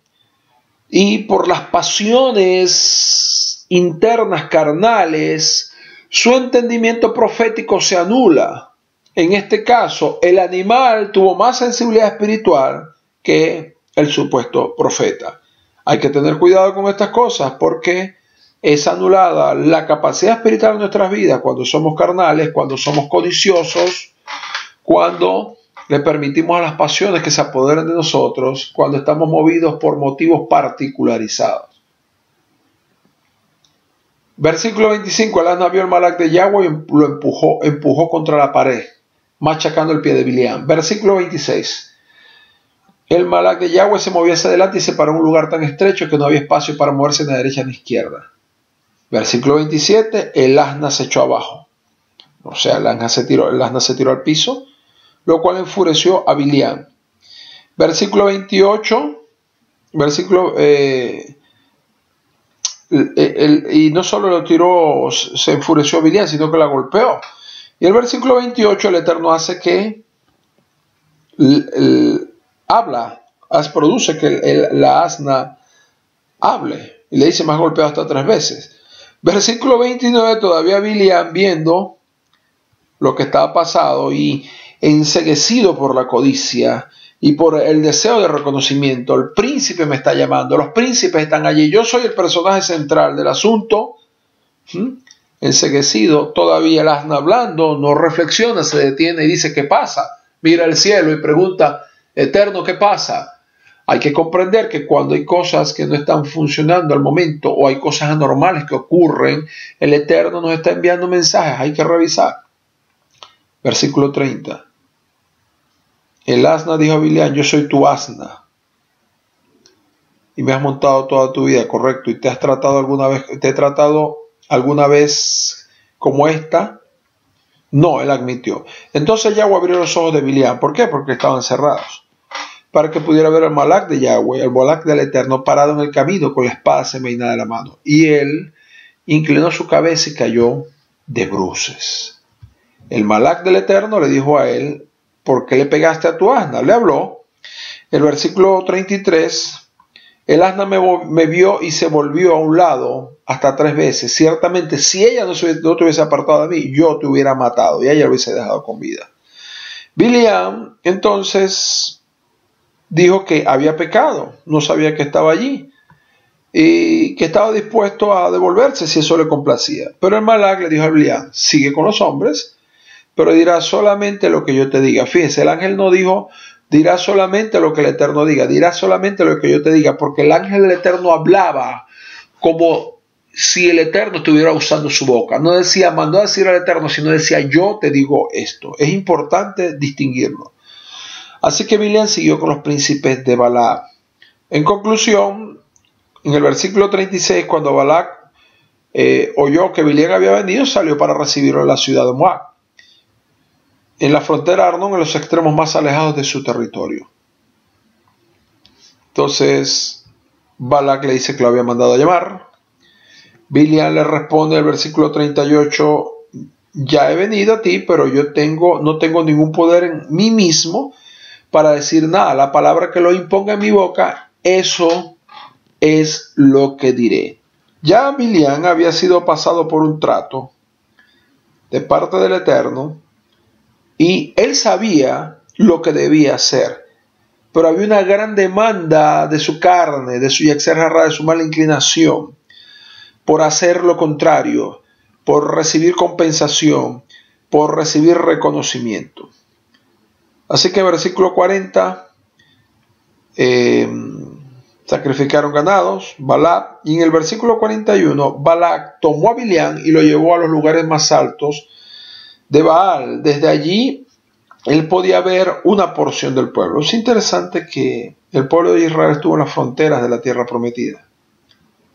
y por las pasiones internas carnales, su entendimiento profético se anula. En este caso, el animal tuvo más sensibilidad espiritual que el supuesto profeta. Hay que tener cuidado con estas cosas porque es anulada la capacidad espiritual de nuestras vidas cuando somos carnales, cuando somos codiciosos, cuando le permitimos a las pasiones que se apoderen de nosotros, cuando estamos movidos por motivos particularizados. Versículo 25, el asna vio el Malak de Yahweh y lo empujó contra la pared, machacando el pie de Biliam. Versículo 26, el Malak de Yahweh se movió hacia adelante y se paró en un lugar tan estrecho que no había espacio para moverse ni a derecha ni a izquierda. Versículo 27, el asna se echó abajo. O sea, el asna se tiró al piso, lo cual enfureció a Biliam. Versículo 28, y no solo lo tiró, se enfureció a Biliam, sino que la golpeó. Y el versículo 28, el Eterno hace que produce que la asna hable. Y le dice, más golpeado hasta 3 veces. Versículo 29, todavía Biliam, viendo lo que estaba pasado y enceguecido por la codicia y por el deseo de reconocimiento, el príncipe me está llamando, los príncipes están allí, yo soy el personaje central del asunto. Enceguecido, todavía el asna hablando, no reflexiona, se detiene y dice, ¿qué pasa? Mira el cielo y pregunta, Eterno, ¿qué pasa? Hay que comprender que cuando hay cosas que no están funcionando al momento o hay cosas anormales que ocurren, el Eterno nos está enviando mensajes, hay que revisar. Versículo 30. El asna dijo a Bilián, yo soy tu asna y me has montado toda tu vida, correcto, y te he tratado alguna vez como esta. No, él admitió. Entonces Yahweh abrió los ojos de Bilián. ¿Por qué? Porque estaban cerrados. Para que pudiera ver el Malak de Yahweh, el Malak del Eterno, parado en el camino con la espada desenvainada de la mano. Y él inclinó su cabeza y cayó de bruces. El Malak del Eterno le dijo a él, ¿por qué le pegaste a tu asna? Le habló. El versículo 33, el asna me vio y se volvió a un lado hasta 3 veces. Ciertamente, si ella no te hubiese apartado de mí, yo te hubiera matado y ella lo hubiese dejado con vida. Bilián, entonces, dijo que había pecado, no sabía que estaba allí y que estaba dispuesto a devolverse si eso le complacía. Pero el Malak le dijo a Bilián, sigue con los hombres, pero dirá solamente lo que yo te diga. Fíjense, el ángel no dijo, dirá solamente lo que el Eterno diga, dirá solamente lo que yo te diga, porque el ángel del Eterno hablaba como si el Eterno estuviera usando su boca. No decía, mandó a decir al Eterno, sino decía, yo te digo esto. Es importante distinguirlo. Así que Bilián siguió con los príncipes de Balac. En conclusión, en el versículo 36, cuando Balac oyó que Bilián había venido, salió para recibirlo en la ciudad de Moab, en la frontera de Arnón, en los extremos más alejados de su territorio. Entonces, Balac le dice que lo había mandado a llamar. Bilián le responde en el versículo 38, ya he venido a ti, pero yo no tengo ningún poder en mí mismo para decir nada. La palabra que lo imponga en mi boca, eso es lo que diré. Ya Bilián había sido pasado por un trato de parte del Eterno y él sabía lo que debía hacer, pero había una gran demanda de su carne, de su yetzer hará, de su mala inclinación, por hacer lo contrario, por recibir compensación, por recibir reconocimiento. Así que en versículo 40, sacrificaron ganados, Balac, y en el versículo 41, Balac tomó a Bilián y lo llevó a los lugares más altos de Baal. Desde allí, él podía ver una porción del pueblo. Es interesante que el pueblo de Israel estuvo en las fronteras de la tierra prometida,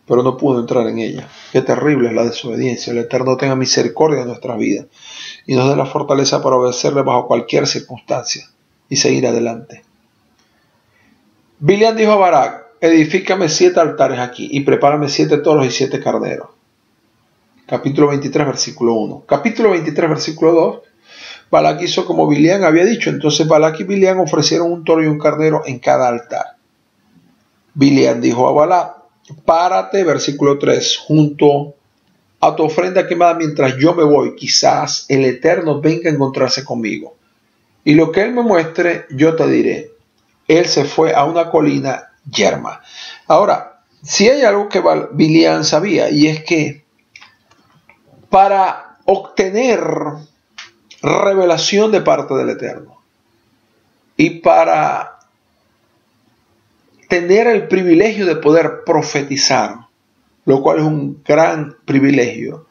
pero no pudo entrar en ella. Qué terrible es la desobediencia. El Eterno tenga misericordia de nuestras vidas y nos dé la fortaleza para obedecerle bajo cualquier circunstancia y seguir adelante. Bilián dijo a Balac, edifícame 7 altares aquí y prepárame 7 toros y 7 carneros. Capítulo 23, versículo 1. Capítulo 23, versículo 2. Balac hizo como Bilián había dicho. Entonces Balac y Bilián ofrecieron un toro y un carnero en cada altar. Bilián dijo a Balac, párate, versículo 3, junto a tu ofrenda quemada mientras yo me voy. Quizás el Eterno venga a encontrarse conmigo. Y lo que él me muestre, yo te diré. Él se fue a una colina yerma. Ahora, si hay algo que Bilián sabía, y es que para obtener revelación de parte del Eterno y para tener el privilegio de poder profetizar, lo cual es un gran privilegio,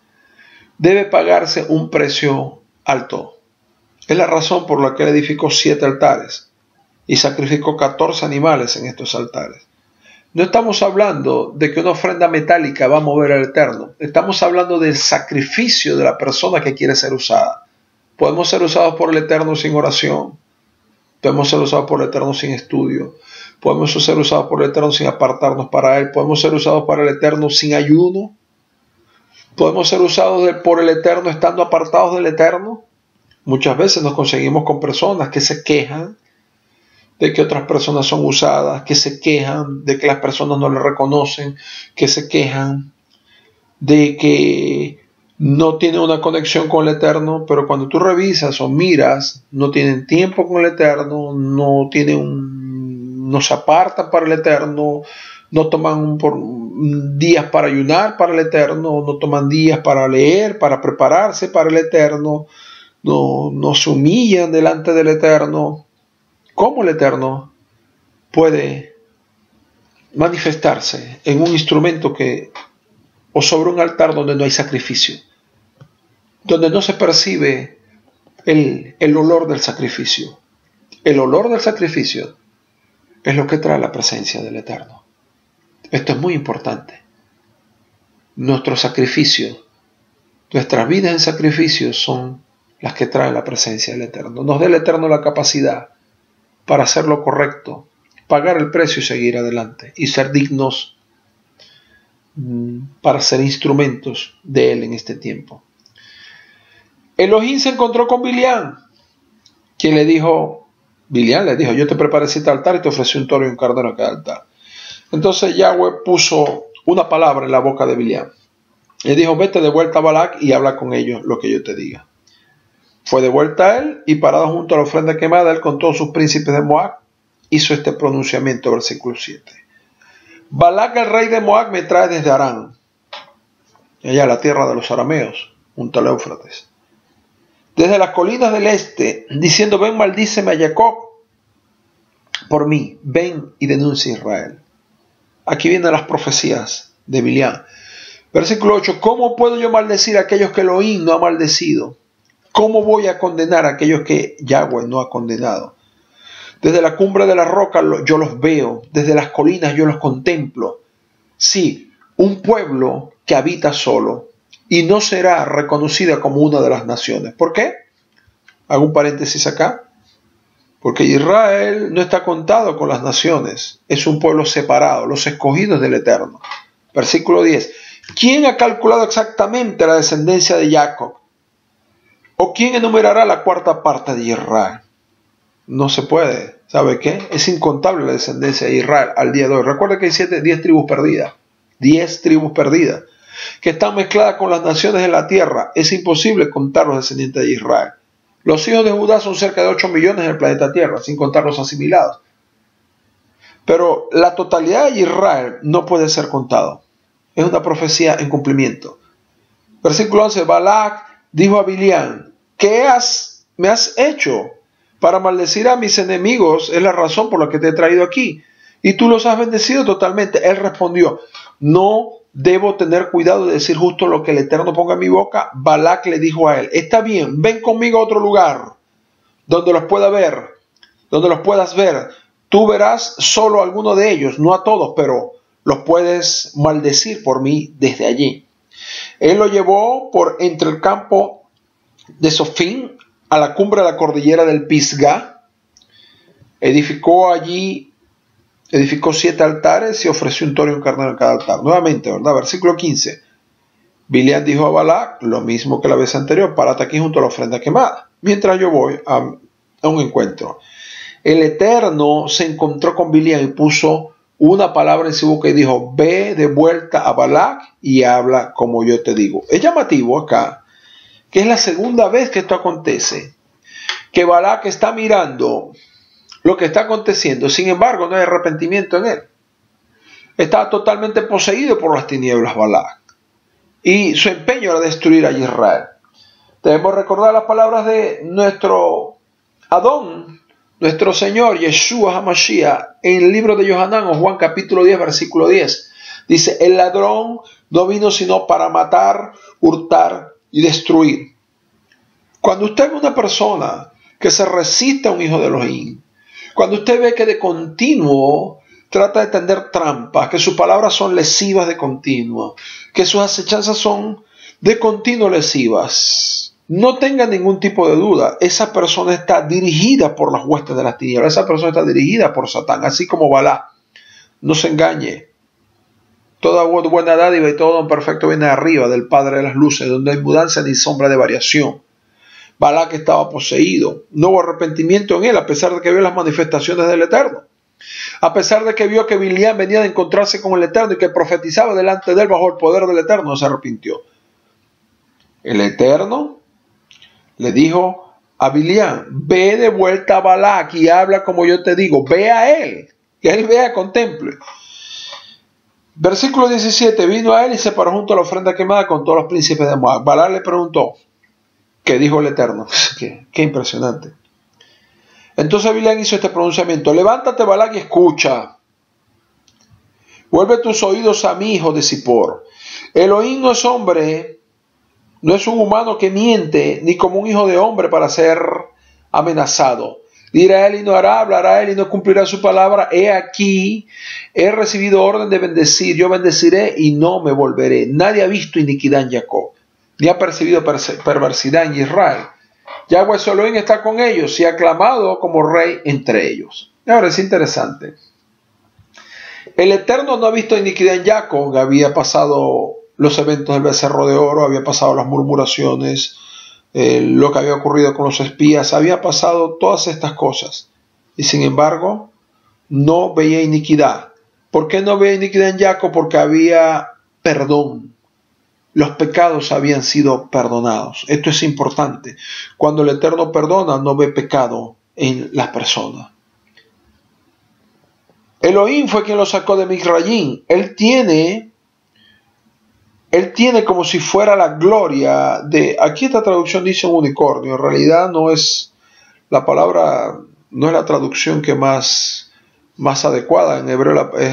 debe pagarse un precio alto. Es la razón por la que él edificó 7 altares y sacrificó 14 animales en estos altares. No estamos hablando de que una ofrenda metálica va a mover al Eterno. Estamos hablando del sacrificio de la persona que quiere ser usada. Podemos ser usados por el Eterno sin oración. Podemos ser usados por el Eterno sin estudio. Podemos ser usados por el Eterno sin apartarnos para Él. Podemos ser usados para el Eterno sin ayuno. Podemos ser usados por el Eterno estando apartados del Eterno. Muchas veces nos conseguimos con personas que se quejan de que otras personas son usadas, que se quejan de que las personas no le reconocen, que se quejan de que no tienen una conexión con el Eterno, pero cuando tú revisas o miras, no tienen tiempo con el Eterno, no se apartan para el Eterno, no toman días para ayunar para el Eterno, no toman días para leer, para prepararse para el Eterno, no se humillan delante del Eterno. ¿Cómo el Eterno puede manifestarse en un instrumento o sobre un altar donde no hay sacrificio, donde no se percibe el olor del sacrificio? El olor del sacrificio es lo que trae la presencia del Eterno. Esto es muy importante. Nuestro sacrificio, nuestras vidas en sacrificio son las que traen la presencia del Eterno. Nos da el Eterno la capacidad para hacer lo correcto, pagar el precio y seguir adelante, y ser dignos para ser instrumentos de Él en este tiempo. Elohim se encontró con Bilián, quien Bilián le dijo, yo te preparé 7 altares y te ofrecí un toro y un cordero a cada altar. Entonces Yahweh puso una palabra en la boca de Bilián. Le dijo, vete de vuelta a Balac y habla con ellos lo que yo te diga. Fue de vuelta a él y parado junto a la ofrenda quemada, él con todos sus príncipes de Moab, hizo este pronunciamiento, versículo 7. Balac, el rey de Moab, me trae desde Arán, allá la tierra de los arameos, junto al Éufrates, desde las colinas del este, diciendo, ven, maldíceme a Jacob por mí, ven y denuncia a Israel. Aquí vienen las profecías de Bilián. Versículo 8, ¿cómo puedo yo maldecir a aquellos que Elohim no ha maldecido? ¿Cómo voy a condenar a aquellos que Yahweh no ha condenado? Desde la cumbre de la roca yo los veo, desde las colinas yo los contemplo. Sí, un pueblo que habita solo y no será reconocida como una de las naciones. ¿Por qué? Hago un paréntesis acá. Porque Israel no está contado con las naciones, es un pueblo separado, los escogidos del Eterno. Versículo 10. ¿Quién ha calculado exactamente la descendencia de Jacob? ¿O quién enumerará la 4ª parte de Israel? No se puede. ¿Sabe qué? Es incontable la descendencia de Israel al día de hoy. Recuerda que hay 10 tribus perdidas. 10 tribus perdidas. Que están mezcladas con las naciones de la tierra. Es imposible contar los descendientes de Israel. Los hijos de Judá son cerca de 8 millones en el planeta Tierra, sin contar los asimilados. Pero la totalidad de Israel no puede ser contado. Es una profecía en cumplimiento. Versículo 11. Balac dijo a Bilián, ¿qué me has hecho? Para maldecir a mis enemigos es la razón por la que te he traído aquí. Y tú los has bendecido totalmente. Él respondió, no debo tener cuidado de decir justo lo que el Eterno ponga en mi boca. Balac le dijo a él, está bien, ven conmigo a otro lugar donde los puedas ver. Tú verás solo a alguno de ellos, no a todos, pero los puedes maldecir por mí desde allí. Él lo llevó por entre el campo de Sofín a la cumbre de la cordillera del Pisgah. Edificó 7 altares y ofreció un toro y un carnero en cada altar. Nuevamente, ¿verdad? Versículo 15. Bilián dijo a Balac, lo mismo que la vez anterior, párate aquí junto a la ofrenda quemada, mientras yo voy a un encuentro. El Eterno se encontró con Bilián y puso una palabra en su boca y dijo, ve de vuelta a Balac y habla como yo te digo. Es llamativo acá, que es la segunda vez que esto acontece, que Balac está mirando lo que está aconteciendo, sin embargo no hay arrepentimiento en él. Está totalmente poseído por las tinieblas Balac, y su empeño era destruir a Israel. Debemos recordar las palabras de nuestro Adón, nuestro Señor Yeshua HaMashiach, en el libro de Yohanan o Juan capítulo 10 versículo 10. Dice, el ladrón no vino sino para matar, hurtar y destruir. Cuando usted ve una persona que se resiste a un hijo de Elohim, cuando usted ve que de continuo trata de tender trampas, que sus palabras son lesivas de continuo, que sus acechanzas son de continuo lesivas, no tenga ningún tipo de duda, esa persona está dirigida por las huestes de las tinieblas, esa persona está dirigida por Satán, así como Balac. No se engañe. Toda buena dádiva y todo don perfecto viene de arriba, del Padre de las luces, donde hay mudanza ni sombra de variación. Balac estaba poseído, no hubo arrepentimiento en él, a pesar de que vio las manifestaciones del Eterno. A pesar de que vio que Bilián venía de encontrarse con el Eterno y que profetizaba delante de él bajo el poder del Eterno, no se arrepintió. El Eterno le dijo a Bilián, ve de vuelta a Balac y habla como yo te digo, ve a él, que él vea, contemple. Versículo 17, vino a él y se paró junto a la ofrenda quemada con todos los príncipes de Moab. Balac le preguntó, ¿qué dijo el Eterno? Qué impresionante. Entonces Bileam hizo este pronunciamiento: levántate, Balac, y escucha. Vuelve tus oídos a mí, hijo de Zippor. Elohim no es hombre, no es un humano que miente, ni como un hijo de hombre para ser amenazado. Dirá él y no hará, hablará él y no cumplirá su palabra. He aquí, he recibido orden de bendecir, yo bendeciré y no me volveré. Nadie ha visto iniquidad en Jacob, ni ha percibido perversidad en Israel. Yahweh Elohim está con ellos y ha clamado como rey entre ellos. Ahora es interesante. El Eterno no ha visto iniquidad en Jacob. Había pasado los eventos del becerro de oro, había pasado las murmuraciones, lo que había ocurrido con los espías, había pasado todas estas cosas. Y sin embargo, no veía iniquidad. ¿Por qué no veía iniquidad en Jacob? Porque había perdón. Los pecados habían sido perdonados. Esto es importante. Cuando el Eterno perdona, no ve pecado en las personas. Elohim fue quien lo sacó de Misrayim. Él tiene como si fuera la gloria de... Aquí esta traducción dice un unicornio. En realidad no es la palabra, no es la traducción que más adecuada. En hebreo es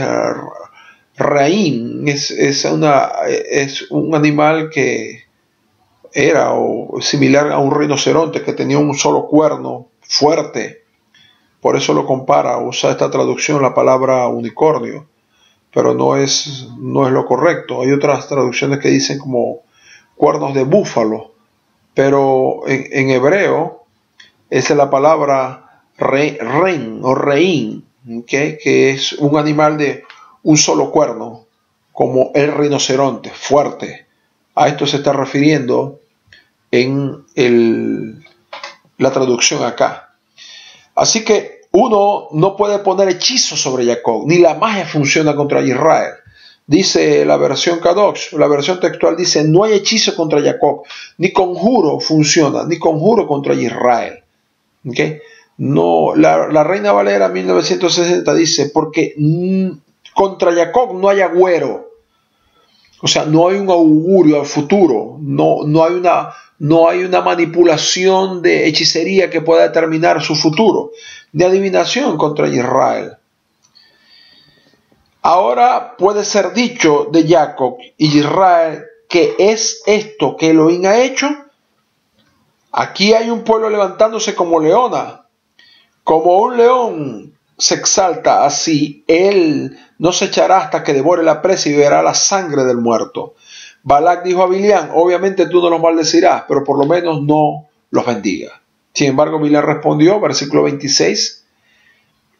Reim. Es un animal que era similar a un rinoceronte, que tenía un solo cuerno fuerte. Por eso lo compara, usa esta traducción la palabra unicornio, pero no es lo correcto. Hay otras traducciones que dicen como cuernos de búfalo, pero en hebreo esa es la palabra ren o reín, ¿okay? Que es un animal de un solo cuerno, como el rinoceronte, fuerte. A esto se está refiriendo en la traducción acá. Así que uno no puede poner hechizos sobre Jacob, ni la magia funciona contra Israel. Dice la versión Kadosh, la versión textual dice: no hay hechizo contra Jacob, ni conjuro funciona, ni conjuro contra Israel. ¿Okay? No, la Reina Valera 1960 dice: porque contra Jacob no hay agüero. O sea, no hay un augurio al futuro, no hay una manipulación de hechicería que pueda determinar su futuro, de adivinación contra Israel. Ahora puede ser dicho de Jacob y Israel que es esto que Elohim ha hecho. Aquí hay un pueblo levantándose como leona, como un león se exalta, así él no se echará hasta que devore la presa y beberá la sangre del muerto. Balac dijo a Bileam: obviamente tú no los maldecirás, pero por lo menos no los bendiga. Sin embargo, Bileam respondió, versículo 26,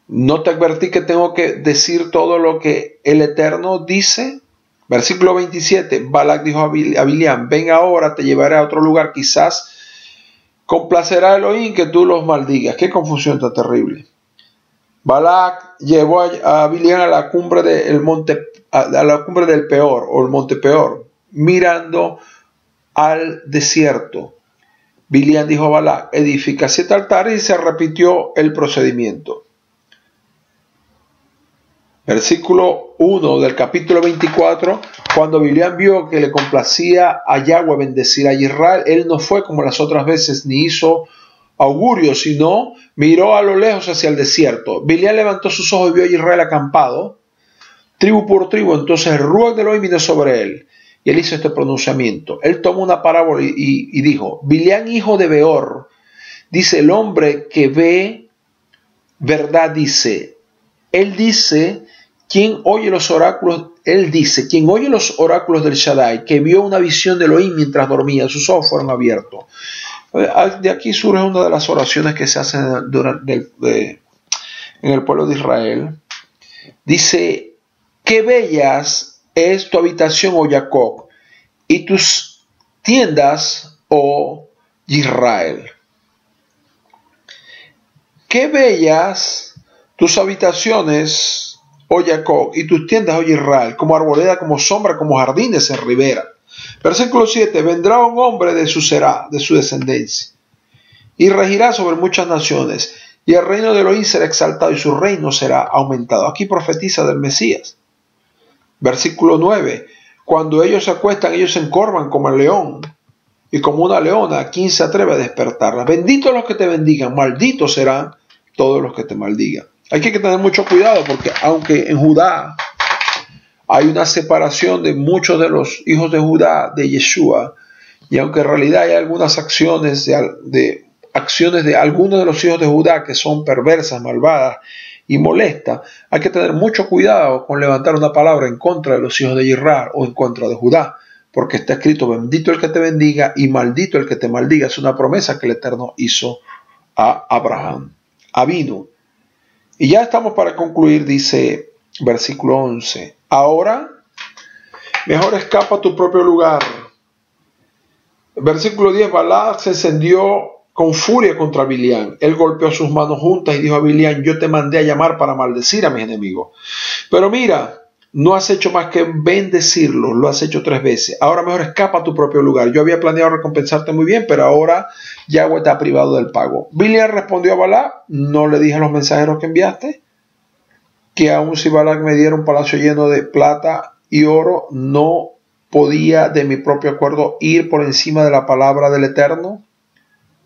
¿no te advertí que tengo que decir todo lo que el Eterno dice? Versículo 27, Balac dijo a Bileam: ven ahora, te llevaré a otro lugar, quizás complacerá a Elohim que tú los maldigas. Qué confusión tan terrible. Balac llevó a Bileam a la cumbre del Peor, o el monte Peor, mirando al desierto. Bileam dijo a Balac: edifica 7 altares, y se repitió el procedimiento. Versículo 1 del capítulo 24, cuando Bileam vio que le complacía a Yahweh bendecir a Israel, él no fue como las otras veces, ni hizo augurio, sino miró a lo lejos hacia el desierto. Bileam levantó sus ojos y vio a Israel acampado, tribu por tribu. Entonces el ruach de Elohim vino sobre él, y él hizo este pronunciamiento. Él tomó una parábola y dijo: Bileam, hijo de Beor, dice el hombre que ve verdad, dice. Él dice: quien oye los oráculos, él dice, quien oye los oráculos del Shaddai, que vio una visión de Elohim mientras dormía, sus ojos fueron abiertos. De aquí surge una de las oraciones que se hacen en el pueblo de Israel. Dice: qué bellas es tu habitación, oh Jacob, y tus tiendas, oh Israel. Qué bellas tus habitaciones, oh Jacob, y tus tiendas, oh Israel, como arboleda, como sombra, como jardines en ribera. Versículo 7, vendrá un hombre de su descendencia, y regirá sobre muchas naciones, y el reino de Elohim será exaltado, y su reino será aumentado. Aquí profetiza del Mesías. Versículo 9, cuando ellos se acuestan, ellos se encorvan como el león, y como una leona, ¿quién se atreve a despertarla? Benditos los que te bendigan, malditos serán todos los que te maldigan. Hay que tener mucho cuidado porque aunque en Judá hay una separación de muchos de los hijos de Judá, de Yeshua, y aunque en realidad hay algunas acciones de algunos de los hijos de Judá que son perversas, malvadas y molestas, hay que tener mucho cuidado con levantar una palabra en contra de los hijos de Israel o en contra de Judá, porque está escrito: bendito el que te bendiga y maldito el que te maldiga. Es una promesa que el Eterno hizo a Abraham, a Vino. Y ya estamos para concluir, dice versículo 11: ahora mejor escapa a tu propio lugar. Versículo 10: Balac se encendió con furia contra Bilián. Él golpeó sus manos juntas y dijo a Bilián: yo te mandé a llamar para maldecir a mis enemigos, pero mira, no has hecho más que bendecirlos, lo has hecho 3 veces. Ahora mejor escapa a tu propio lugar. Yo había planeado recompensarte muy bien, pero ahora Yahweh está privado del pago. Bilián respondió a Balac: ¿no le dije a los mensajeros que enviaste que aun si Balac me diera un palacio lleno de plata y oro, no podía de mi propio acuerdo ir por encima de la palabra del Eterno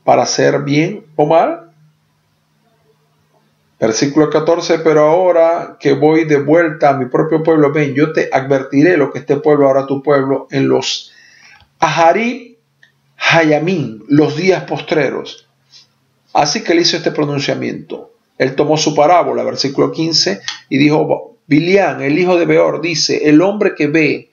para hacer bien o mal? Versículo 14: pero ahora que voy de vuelta a mi propio pueblo, ven, yo te advertiré lo que este pueblo hará a tu pueblo en los Aharib Hayamim, los días postreros. Así que él hizo este pronunciamiento. Él tomó su parábola, versículo 15, y dijo: Bilián, el hijo de Beor, dice: el hombre que ve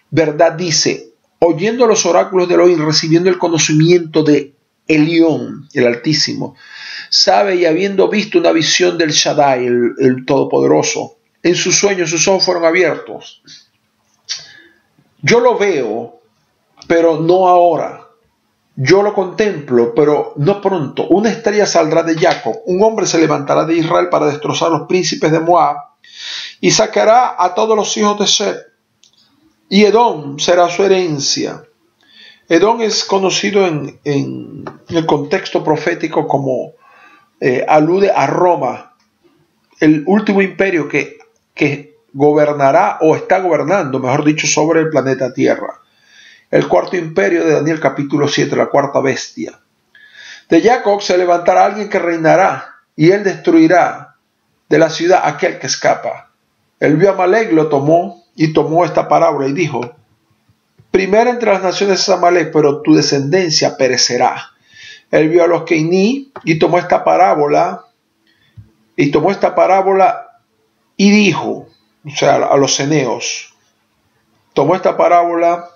verdad dice, oyendo los oráculos de Elohim, recibiendo el conocimiento de Elión, el Altísimo, sabe, y habiendo visto una visión del Shaddai, el Todopoderoso, en sus sueños sus ojos fueron abiertos. Yo lo veo, pero no ahora. Yo lo contemplo, pero no pronto. Una estrella saldrá de Jacob, un hombre se levantará de Israel para destrozar a los príncipes de Moab y sacará a todos los hijos de Seth. Y Edom será su herencia. Edom es conocido en el contexto profético como alude a Roma, el último imperio que gobernará o está gobernando, mejor dicho, sobre el planeta Tierra. El cuarto imperio de Daniel capítulo 7, la cuarta bestia. De Jacob se levantará alguien que reinará y él destruirá de la ciudad aquel que escapa. Él vio a Amalek, lo tomó y tomó esta parábola y dijo: primero entre las naciones es Amalek, pero tu descendencia perecerá. Él vio a los Keiní y tomó esta parábola y dijo, o sea, a los ceneos, tomó esta parábola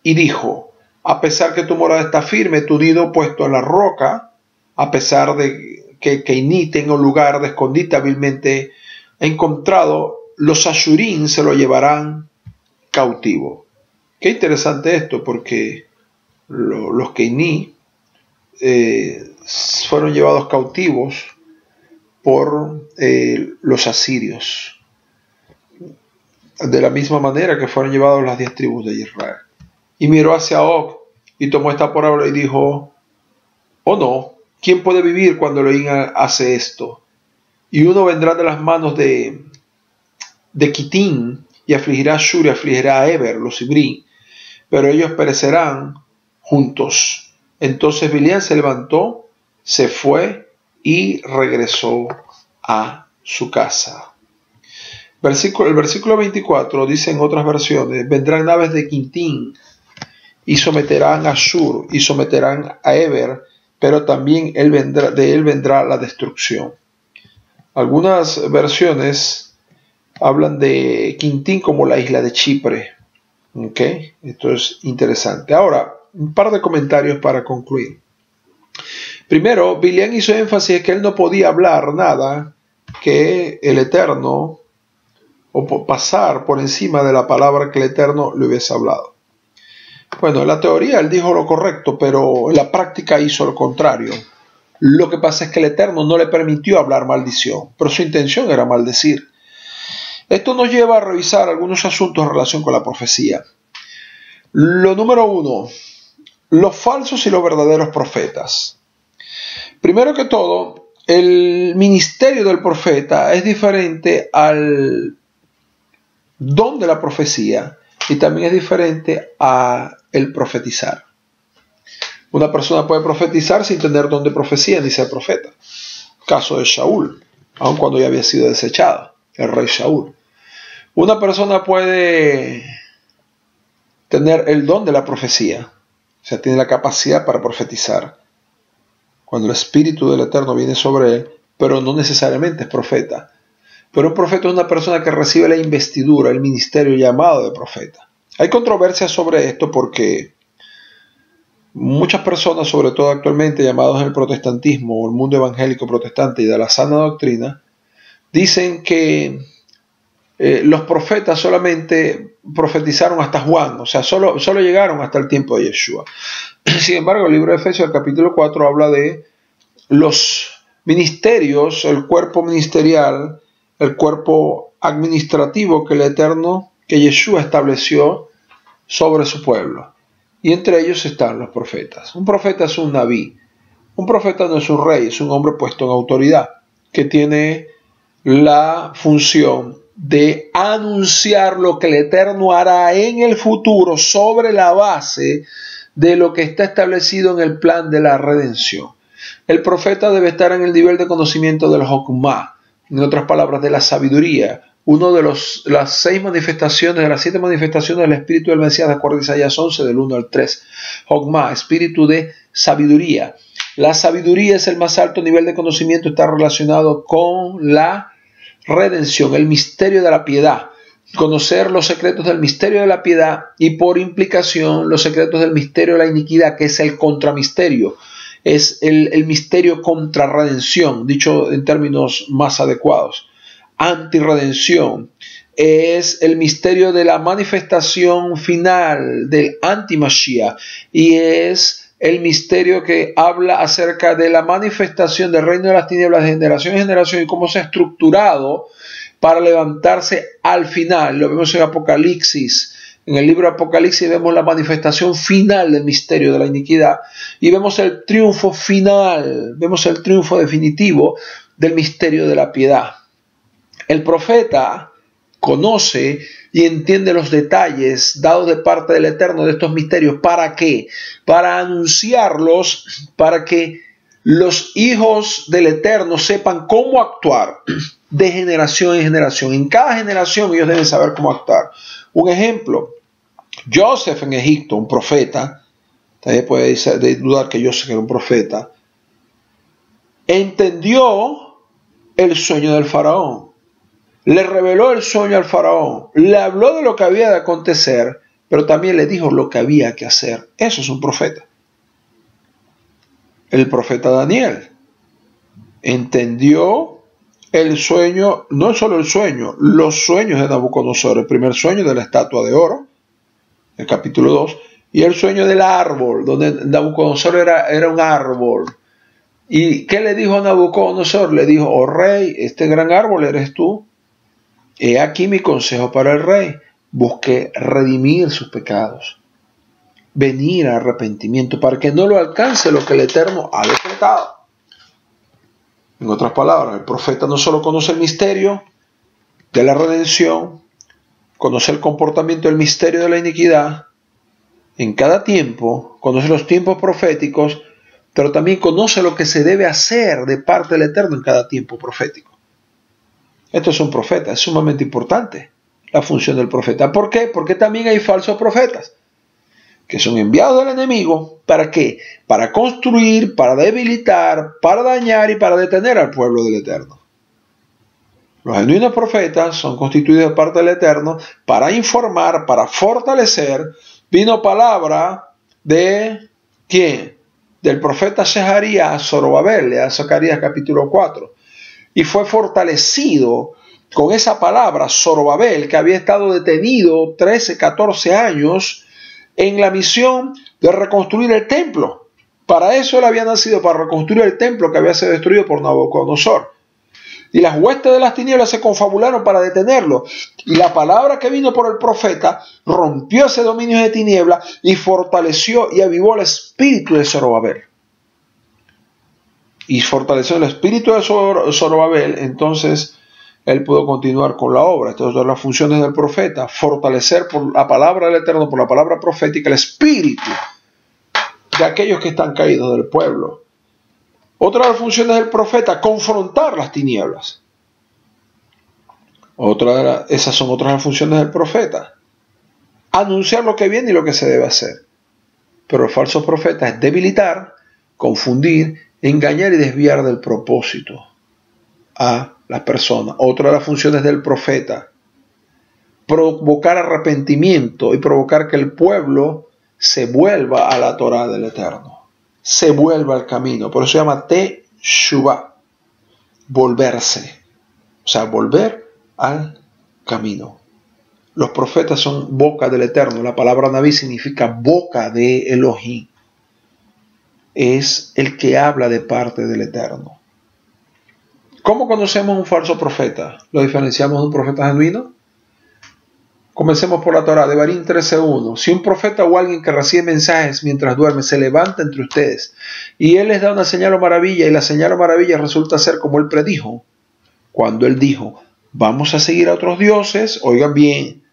y dijo: a pesar que tu morada está firme, tu nido puesto en la roca, a pesar de que Keiní tenga un lugar de escondite hábilmente encontrado, los ashurín se lo llevarán cautivo. Qué interesante esto, porque los Keiní fueron llevados cautivos por los asirios, de la misma manera que fueron llevados las 10 tribus de Israel. Y miró hacia Og y tomó esta parábola y dijo: oh no, ¿quién puede vivir cuando Elohim hace esto? Y uno vendrá de las manos de Kitín y afligirá a Shur y afligirá a Eber, los Ibrí, pero ellos perecerán juntos. Entonces Bilián se levantó, se fue y regresó a su casa. El versículo 24 dice en otras versiones: vendrán naves de Kitín y someterán a Shur y someterán a Eber, pero también de él vendrá la destrucción. Algunas versiones hablan de Quintín como la isla de Chipre. ¿Okay? Esto es interesante. Ahora, un par de comentarios para concluir. Primero, Bilián hizo énfasis en que él no podía hablar nada que el Eterno, o pasar por encima de la palabra que el Eterno le hubiese hablado. Bueno, en la teoría él dijo lo correcto, pero en la práctica hizo lo contrario. Lo que pasa es que el Eterno no le permitió hablar maldición, pero su intención era maldecir. Esto nos lleva a revisar algunos asuntos en relación con la profecía. Lo número 1, los falsos y los verdaderos profetas. Primero que todo, el ministerio del profeta es diferente al don de la profecía y también es diferente a el profetizar. Una persona puede profetizar sin tener don de profecía ni ser profeta. Caso de Shaul, aun cuando ya había sido desechado, el rey Shaul. Una persona puede tener el don de la profecía, o sea, tiene la capacidad para profetizar, cuando el Espíritu del Eterno viene sobre él, pero no necesariamente es profeta. Pero un profeta es una persona que recibe la investidura, el ministerio llamado de profeta. Hay controversia sobre esto porque muchas personas, sobre todo actualmente llamados en el protestantismo o el mundo evangélico protestante y de la sana doctrina, dicen que los profetas solamente profetizaron hasta Juan, o sea, solo llegaron hasta el tiempo de Yeshua. Sin embargo, el libro de Efesios, el capítulo 4, habla de los ministerios, el cuerpo ministerial, el cuerpo administrativo que el Eterno, que Yeshua estableció sobre su pueblo. Y entre ellos están los profetas. Un profeta es un nabí. Un profeta no es un rey, es un hombre puesto en autoridad, que tiene la función de anunciar lo que el Eterno hará en el futuro sobre la base de lo que está establecido en el plan de la redención. El profeta debe estar en el nivel de conocimiento del Hokmah, en otras palabras, de la sabiduría. Uno de las 6 manifestaciones, de las 7 manifestaciones del Espíritu del Mesías, de acuerdo a Isaías 11, del 1 al 3. Hokmah, espíritu de sabiduría. La sabiduría es el más alto nivel de conocimiento, está relacionado con la redención, el misterio de la piedad. Conocer los secretos del misterio de la piedad y por implicación los secretos del misterio de la iniquidad, que es el contramisterio. Es el misterio contra redención, dicho en términos más adecuados. Antirredención es el misterio de la manifestación final del anti-Mashiach y es el misterio que habla acerca de la manifestación del reino de las tinieblas de generación en generación y cómo se ha estructurado para levantarse al final. Lo vemos en Apocalipsis. En el libro de Apocalipsis vemos la manifestación final del misterio de la iniquidad y vemos el triunfo final, vemos el triunfo definitivo del misterio de la piedad. El profeta conoce y entiende los detalles dados de parte del Eterno de estos misterios. ¿Para qué? Para anunciarlos, para que los hijos del Eterno sepan cómo actuar de generación en generación. En cada generación ellos deben saber cómo actuar. Un ejemplo, Joseph en Egipto, un profeta, también puede dudar que Joseph era un profeta, entendió el sueño del faraón, le reveló el sueño al faraón, le habló de lo que había de acontecer, pero también le dijo lo que había que hacer. Eso es un profeta. El profeta Daniel entendió el sueño, no solo el sueño, los sueños de Nabucodonosor, el primer sueño de la estatua de oro, el capítulo 2, y el sueño del árbol, donde Nabucodonosor era un árbol. ¿Y qué le dijo a Nabucodonosor? Le dijo, oh rey, este gran árbol eres tú. He aquí mi consejo para el rey, busque redimir sus pecados, venir a arrepentimiento, para que no lo alcance lo que el Eterno ha decretado. En otras palabras, el profeta no solo conoce el misterio de la redención, conoce el comportamiento del misterio de la iniquidad en cada tiempo, conoce los tiempos proféticos, pero también conoce lo que se debe hacer de parte del Eterno en cada tiempo profético. Esto es un profeta, es sumamente importante la función del profeta. ¿Por qué? Porque también hay falsos profetas que son enviados del enemigo. ¿Para qué? Para construir, para debilitar, para dañar y para detener al pueblo del Eterno. Los genuinos profetas son constituidos de parte del Eterno para informar, para fortalecer. Vino palabra de ¿quién? Del profeta Sheharías a Zorobabel, a Zacarías capítulo 4. Y fue fortalecido con esa palabra Zorobabel, que había estado detenido 13, 14 años en la misión de reconstruir el templo. Para eso él había nacido, para reconstruir el templo que había sido destruido por Nabucodonosor. Y las huestes de las tinieblas se confabularon para detenerlo. Y la palabra que vino por el profeta rompió ese dominio de tinieblas y fortaleció y avivó el espíritu de Zorobabel. Y fortaleció el espíritu de Zorobabel, entonces él pudo continuar con la obra. Estas son las funciones del profeta: fortalecer por la palabra del Eterno, por la palabra profética, el espíritu de aquellos que están caídos del pueblo. Otra de las funciones del profeta, confrontar las tinieblas. Esas son otras de las funciones del profeta. Anunciar lo que viene y lo que se debe hacer. Pero el falso profeta es debilitar, confundir, engañar y desviar del propósito a las personas. Otra de las funciones del profeta, provocar arrepentimiento y provocar que el pueblo se vuelva a la Torá del Eterno, se vuelva al camino. Por eso se llama Teshuvah, volverse, o sea, volver al camino. Los profetas son boca del Eterno. La palabra Naví significa boca de Elohim. Es el que habla de parte del Eterno. ¿Cómo conocemos un falso profeta? ¿Lo diferenciamos de un profeta genuino? Comencemos por la Torá, Devarim 13:1. Si un profeta o alguien que recibe mensajes mientras duerme se levanta entre ustedes y él les da una señal o maravilla y la señal o maravilla resulta ser como él predijo, cuando él dijo, vamos a seguir a otros dioses, oigan bien,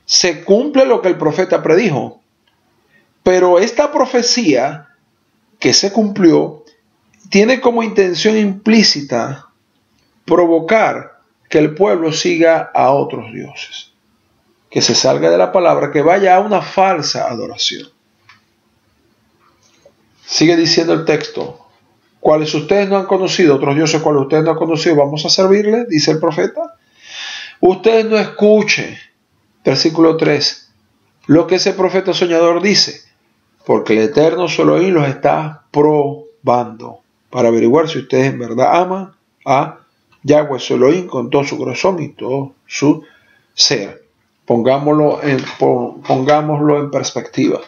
se cumple lo que el profeta predijo. Pero esta profecía que se cumplió tiene como intención implícita provocar que el pueblo siga a otros dioses, que se salga de la palabra, que vaya a una falsa adoración. Sigue diciendo el texto, cuales ustedes no han conocido, otros dioses cuales ustedes no han conocido, vamos a servirles, dice el profeta. Ustedes no escuchen, versículo 3, lo que ese profeta soñador dice, porque el Eterno su Elohim los está probando para averiguar si ustedes en verdad aman a Yahweh su Elohim con todo su corazón y todo su ser. Pongámoslo en perspectiva.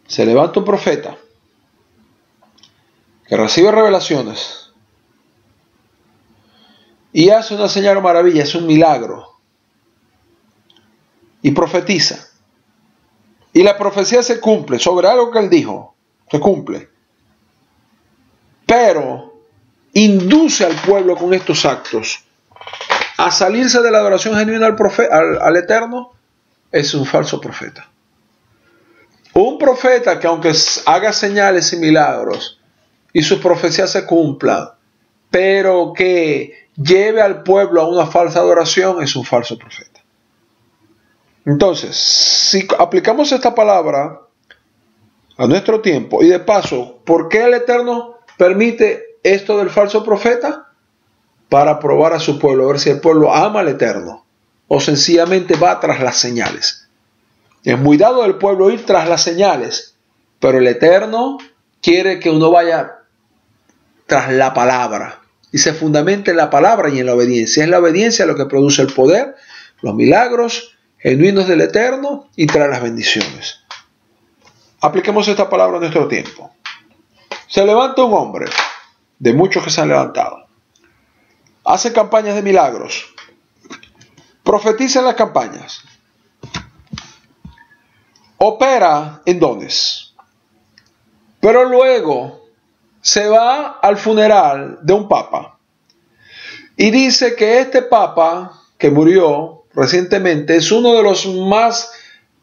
Se levanta un profeta que recibe revelaciones y hace una señal o maravilla, es un milagro, y profetiza. Y la profecía se cumple sobre algo que él dijo, se cumple. Pero induce al pueblo con estos actos a salirse de la adoración genuina al Eterno, es un falso profeta. Un profeta que aunque haga señales y milagros y sus profecías se cumplan, pero que lleve al pueblo a una falsa adoración, es un falso profeta. Entonces, si aplicamos esta palabra a nuestro tiempo, y de paso, ¿por qué el Eterno permite esto del falso profeta? Para probar a su pueblo, a ver si el pueblo ama al Eterno o sencillamente va tras las señales. Es muy dado del pueblo ir tras las señales, pero el Eterno quiere que uno vaya tras la palabra y se fundamente en la palabra y en la obediencia. Es la obediencia lo que produce el poder, los milagros genuinos del Eterno y trae las bendiciones. Apliquemos esta palabra a nuestro tiempo. Se levanta un hombre, de muchos que se han levantado, hace campañas de milagros, profetiza en las campañas, opera en dones, pero luego se va al funeral de un papa y dice que este papa que murió recientemente es uno de los más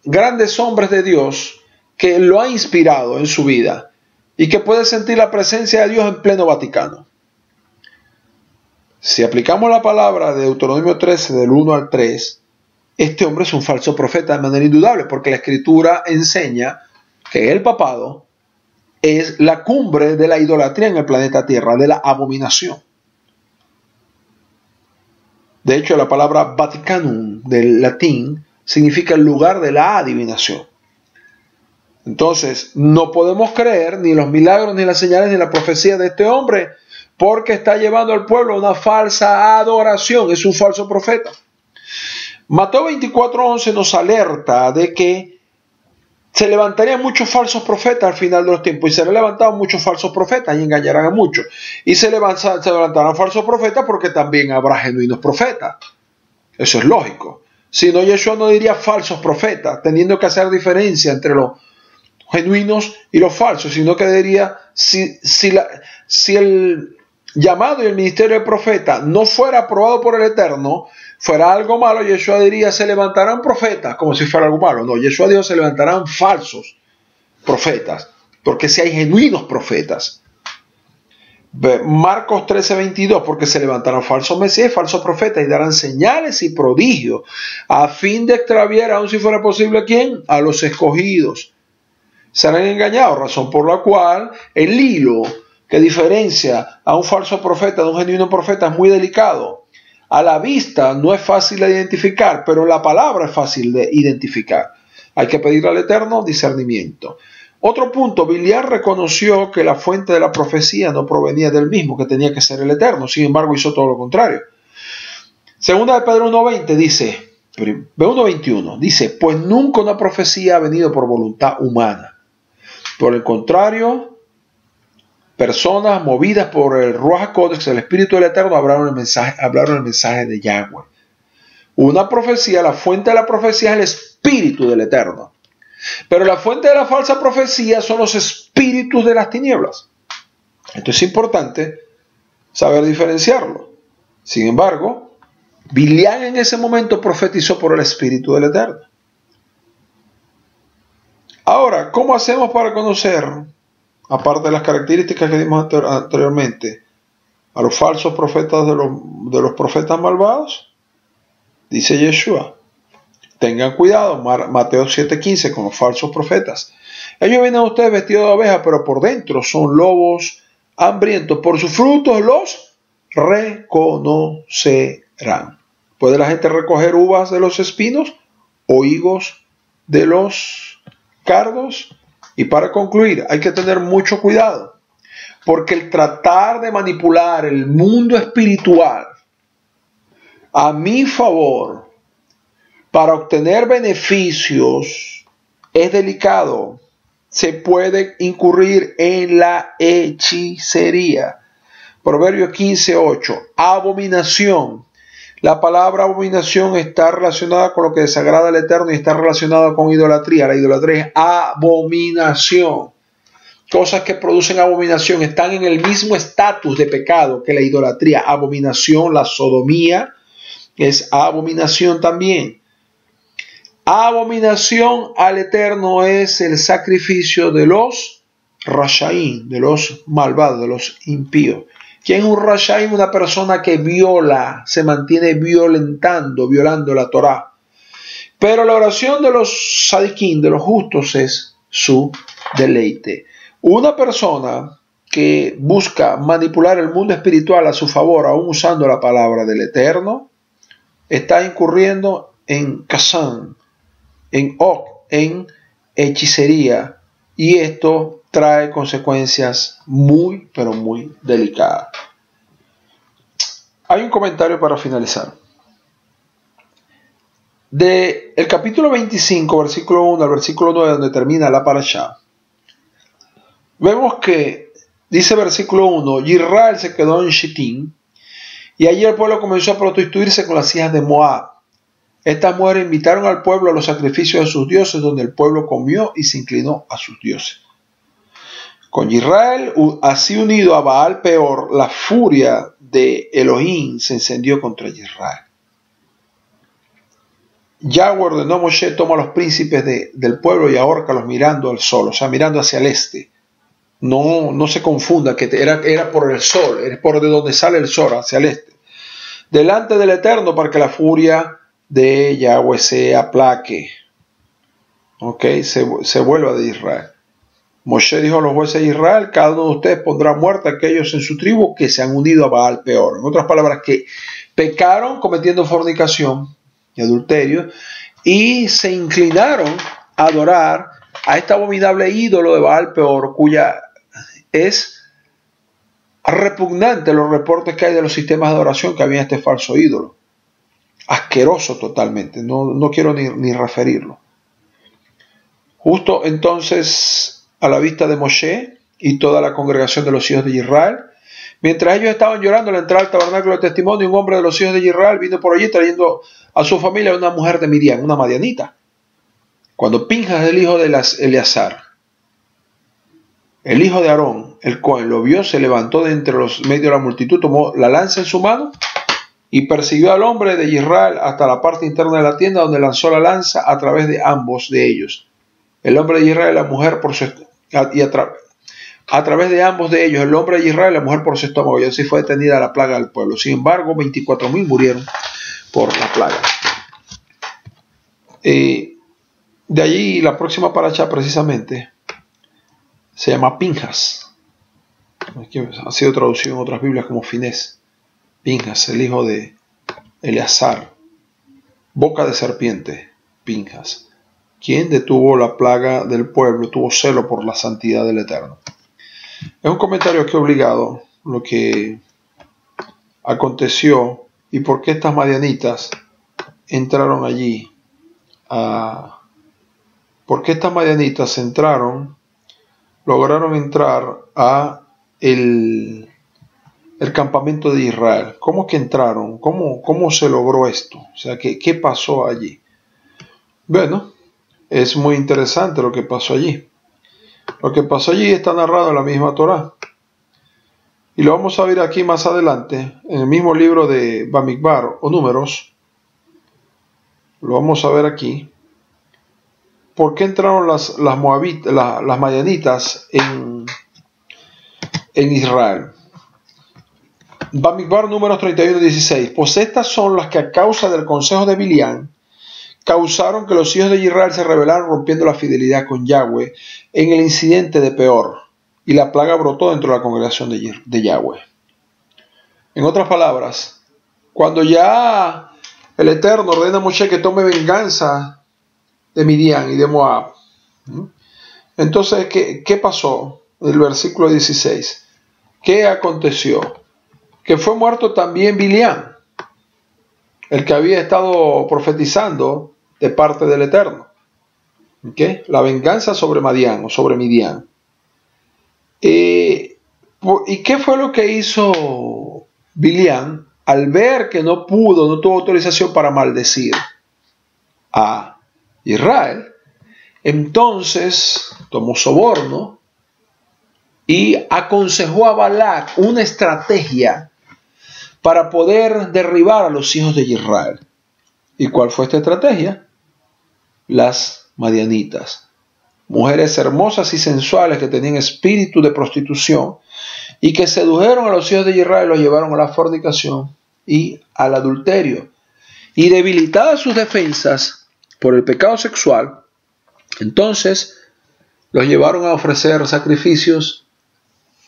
grandes hombres de Dios que lo ha inspirado en su vida y que puede sentir la presencia de Dios en pleno Vaticano. Si aplicamos la palabra de Deuteronomio 13 del 1 al 3, este hombre es un falso profeta de manera indudable, porque la Escritura enseña que el papado es la cumbre de la idolatría en el planeta Tierra, de la abominación. De hecho, la palabra Vaticanum del latín significa el lugar de la adivinación. Entonces, no podemos creer ni los milagros, ni las señales, ni la profecía de este hombre, porque está llevando al pueblo a una falsa adoración. Es un falso profeta. Mateo 24:11 nos alerta de que se levantarían muchos falsos profetas al final de los tiempos, y serán levantados muchos falsos profetas y engañarán a muchos. Y se levantarán falsos profetas porque también habrá genuinos profetas. Eso es lógico. Si no, Yeshua no diría falsos profetas, teniendo que hacer diferencia entre los genuinos y los falsos, sino que diría, si el llamado y el ministerio del profeta no fuera aprobado por el Eterno, fuera algo malo, Yeshua diría, se levantarán profetas, como si fuera algo malo. No, Yeshua dijo, se levantarán falsos profetas, porque si hay genuinos profetas. Marcos 13:22, porque se levantarán falsos mesías, falsos profetas, y darán señales y prodigios, a fin de extraviar, aun si fuera posible, ¿a quién? A los escogidos. Serán engañados, razón por la cual el hilo que diferencia a un falso profeta de un genuino profeta es muy delicado. A la vista no es fácil de identificar, pero la palabra es fácil de identificar. Hay que pedirle al Eterno discernimiento. Otro punto, Bilián reconoció que la fuente de la profecía no provenía del mismo, que tenía que ser el Eterno. Sin embargo, hizo todo lo contrario. Segunda de Pedro 1:20 dice, 1:21 dice, pues nunca una profecía ha venido por voluntad humana. Por el contrario, personas movidas por el Ruach HaKodesh, el Espíritu del Eterno, hablaron el mensaje de Yahweh. Una profecía, la fuente de la profecía es el Espíritu del Eterno. Pero la fuente de la falsa profecía son los espíritus de las tinieblas. Esto es importante saber diferenciarlo. Sin embargo, Bilián en ese momento profetizó por el Espíritu del Eterno. Ahora, ¿cómo hacemos para conocer, aparte de las características que dimos anteriormente, a los falsos profetas de los profetas malvados? Dice Yeshua, tengan cuidado, Mateo 7:15, con los falsos profetas. Ellos vienen a ustedes vestidos de oveja, pero por dentro son lobos hambrientos. Por sus frutos los reconocerán. ¿Puede la gente recoger uvas de los espinos o higos de los cardos? Y para concluir, hay que tener mucho cuidado, porque el tratar de manipular el mundo espiritual a mi favor para obtener beneficios es delicado. Se puede incurrir en la hechicería. Proverbios 15:8. Abominación. La palabra abominación está relacionada con lo que desagrada al Eterno y está relacionada con idolatría. La idolatría es abominación. Cosas que producen abominación están en el mismo estatus de pecado que la idolatría. Abominación, la sodomía es abominación también. Abominación al Eterno es el sacrificio de los rashaim, de los malvados, de los impíos. ¿Quién es un rashaim? Una persona que viola, se mantiene violando la Torá. Pero la oración de los sadiquín, de los justos, es su deleite. Una persona que busca manipular el mundo espiritual a su favor, aún usando la palabra del Eterno, está incurriendo en Kazán, en hechicería, y esto trae consecuencias muy, pero muy delicadas. Hay un comentario para finalizar. De el capítulo 25, versículo 1 al versículo 9, donde termina la parashá, vemos que, dice versículo 1, Israel se quedó en Shittim, y allí el pueblo comenzó a prostituirse con las hijas de Moab. Estas mujeres invitaron al pueblo a los sacrificios de sus dioses, donde el pueblo comió y se inclinó a sus dioses. Con Israel, así unido a Baal Peor, la furia de Elohim se encendió contra Israel. Yahweh ordenó a Moshe: toma a los príncipes del pueblo y ahórcalos mirando al sol, o sea, mirando hacia el este. No se confunda que era por el sol, es por de donde sale el sol, hacia el este. Delante del Eterno, para que la furia de Yahweh se aplaque. Se vuelva de Israel. Moshe dijo a los jueces de Israel: cada uno de ustedes pondrá muerte a aquellos en su tribu que se han unido a Baal Peor. En otras palabras, que pecaron cometiendo fornicación y adulterio y se inclinaron a adorar a este abominable ídolo de Baal Peor, cuya es repugnante los reportes que hay de los sistemas de adoración que había este falso ídolo. Asqueroso totalmente, no quiero ni referirlo. Justo entonces, a la vista de Moshe y toda la congregación de los hijos de Israel, mientras ellos estaban llorando a la entrada del tabernáculo de testimonio, un hombre de los hijos de Israel vino por allí trayendo a su familia una mujer de Midian, una madianita. Cuando Pinjas, el hijo de Eleazar, el hijo de Aarón, el Cohen, lo vio, se levantó de entre los medios de la multitud, tomó la lanza en su mano y persiguió al hombre de Israel hasta la parte interna de la tienda, donde lanzó la lanza a través de ambos de ellos. El hombre de Israel y la mujer a través de ambos de ellos, el hombre de Israel y la mujer por su estómago, y así fue detenida la plaga del pueblo. Sin embargo, 24,000 murieron por la plaga. De allí la próxima paracha precisamente se llama Pinjas. Ha sido traducido en otras Biblias como Finés. Pinjas, el hijo de Eleazar, boca de serpiente, Pinjas, quien detuvo la plaga del pueblo, tuvo celo por la santidad del Eterno. Es un comentario aquí obligado, lo que aconteció y por qué estas madianitas entraron allí. ¿Por qué estas madianitas lograron entrar a el campamento de Israel? ¿Cómo que entraron? ¿Cómo se logró esto? O sea, ¿qué pasó allí? Bueno, es muy interesante lo que pasó allí. Lo que pasó allí está narrado en la misma Torá. Y lo vamos a ver aquí más adelante, en el mismo libro de Bamidbar o Números. Lo vamos a ver aquí. ¿Por qué entraron las madianitas en Israel? Bamidbar Números 31:16. Pues estas son las que a causa del consejo de Bilián causaron que los hijos de Israel se rebelaran rompiendo la fidelidad con Yahweh en el incidente de Peor, y la plaga brotó dentro de la congregación de Yahweh. En otras palabras, cuando ya el Eterno ordena a Moshe que tome venganza de Midian y de Moab, entonces, ¿qué pasó? El versículo 16. ¿Qué aconteció? Que fue muerto también Bilián, el que había estado profetizando de parte del Eterno. ¿Okay? La venganza sobre Madián o sobre Midian. ¿Y qué fue lo que hizo Bilián al ver que no tuvo autorización para maldecir a Israel? Entonces tomó soborno y aconsejó a Balac una estrategia para poder derribar a los hijos de Israel. ¿Y cuál fue esta estrategia? Las madianitas, mujeres hermosas y sensuales que tenían espíritu de prostitución y que sedujeron a los hijos de Israel y los llevaron a la fornicación y al adulterio. Y debilitadas sus defensas por el pecado sexual, entonces los llevaron a ofrecer sacrificios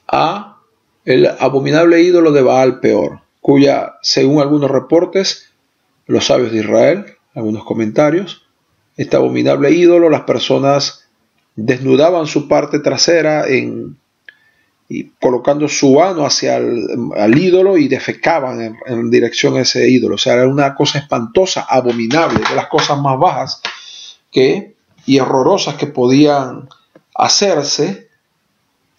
a el abominable ídolo de Baal Peor, cuya, según algunos reportes, los sabios de Israel, algunos comentarios, este abominable ídolo, las personas desnudaban su parte trasera y colocando su ano hacia el ídolo y defecaban en dirección a ese ídolo. O sea, era una cosa espantosa, abominable, de las cosas más bajas y horrorosas que podían hacerse.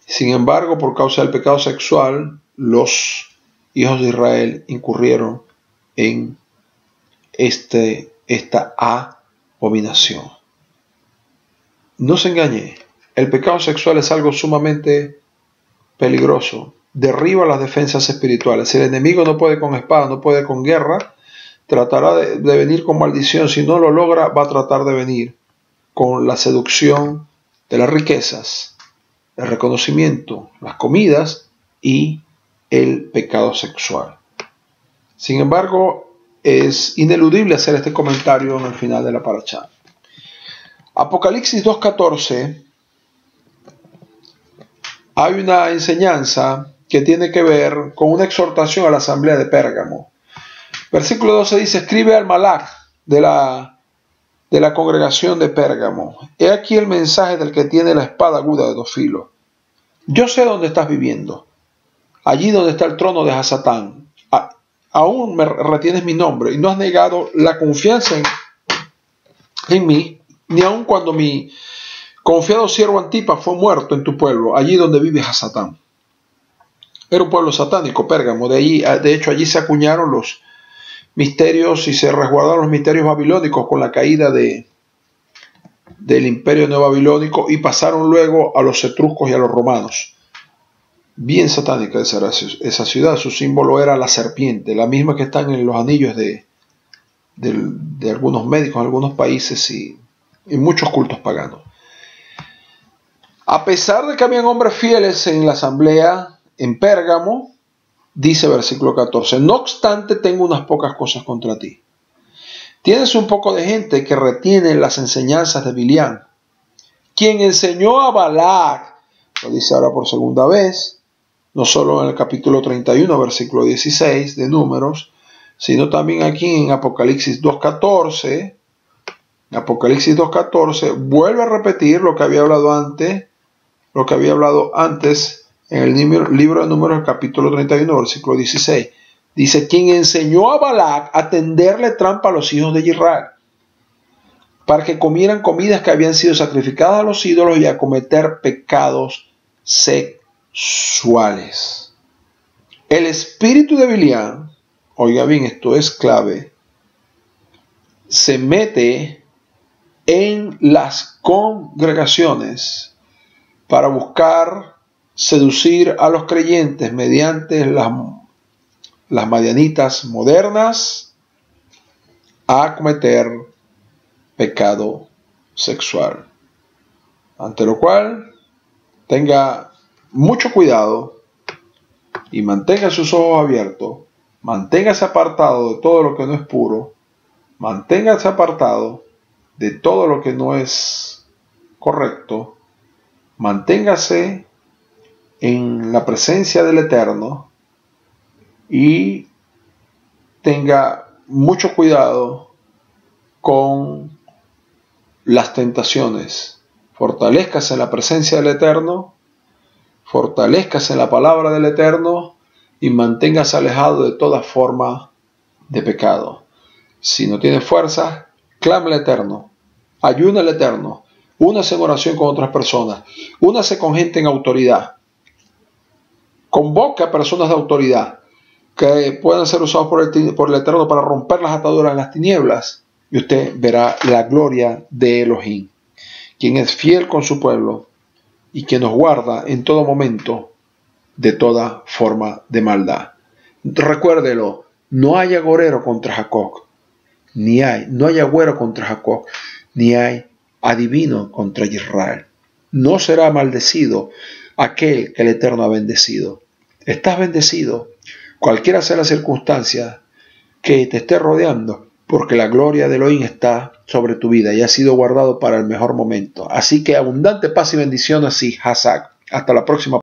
Sin embargo, por causa del pecado sexual, los hijos de Israel incurrieron en esta abominación. No se engañe, el pecado sexual es algo sumamente peligroso, derriba las defensas espirituales. Si el enemigo no puede con espada, no puede con guerra, tratará de venir con maldición. Si no lo logra, va a tratar de venir con la seducción de las riquezas, el reconocimiento, las comidas y el pecado sexual. Sin embargo, es ineludible hacer este comentario en el final de la parashá. Apocalipsis 2:14, hay una enseñanza que tiene que ver con una exhortación a la asamblea de Pérgamo. Versículo 12 dice: escribe al Malach de la congregación de Pérgamo. He aquí el mensaje del que tiene la espada aguda de 2 filos. Yo sé dónde estás viviendo, allí donde está el trono de Hasatán. Aún me retienes mi nombre y no has negado la confianza en mí, ni aun cuando mi confiado siervo Antipas fue muerto en tu pueblo, allí donde vive Hasatán. Era un pueblo satánico, Pérgamo. De hecho, allí se acuñaron los misterios y se resguardaron los misterios babilónicos con la caída del imperio neobabilónico, y pasaron luego a los etruscos y a los romanos. Bien satánica esa ciudad. Su símbolo era la serpiente, la misma que están en los anillos de algunos médicos en algunos países y en muchos cultos paganos. A pesar de que habían hombres fieles en la asamblea en Pérgamo, dice versículo 14, no obstante tengo unas pocas cosas contra ti. Tienes un poco de gente que retiene las enseñanzas de Biliam, quien enseñó a Balac, lo dice ahora por segunda vez, no solo en el capítulo 31, versículo 16 de Números, sino también aquí en Apocalipsis 2.14. Apocalipsis 2.14 vuelve a repetir lo que había hablado antes en el libro de Números, capítulo 31, versículo 16. Dice, quien enseñó a Balac a tenderle trampa a los hijos de Israel, para que comieran comidas que habían sido sacrificadas a los ídolos y a cometer pecados sexuales. El espíritu de Biliam, oiga bien, esto es clave, se mete en las congregaciones para buscar seducir a los creyentes mediante las madianitas modernas a cometer pecado sexual. Ante lo cual, tenga mucho cuidado y mantenga sus ojos abiertos, manténgase apartado de todo lo que no es puro, manténgase apartado de todo lo que no es correcto, manténgase en la presencia del Eterno y tenga mucho cuidado con las tentaciones. Fortalézcase en la presencia del Eterno, fortalézcase en la palabra del Eterno y manténgase alejado de toda forma de pecado. Si no tiene fuerza, clame al Eterno, ayuna al Eterno, únase en oración con otras personas, únase con gente en autoridad, convoque a personas de autoridad que puedan ser usados por el Eterno para romper las ataduras en las tinieblas, y usted verá la gloria de Elohim, quien es fiel con su pueblo y quien nos guarda en todo momento de toda forma de maldad. Recuérdelo, no hay agorero contra Jacob, no hay agüero contra Jacob, ni hay adivino contra Israel. No será maldecido aquel que el Eterno ha bendecido. Estás bendecido, cualquiera sea la circunstancia que te esté rodeando, porque la gloria de Elohim está sobre tu vida y ha sido guardado para el mejor momento. Así que abundante paz y bendición así, Hazak. Hasta la próxima.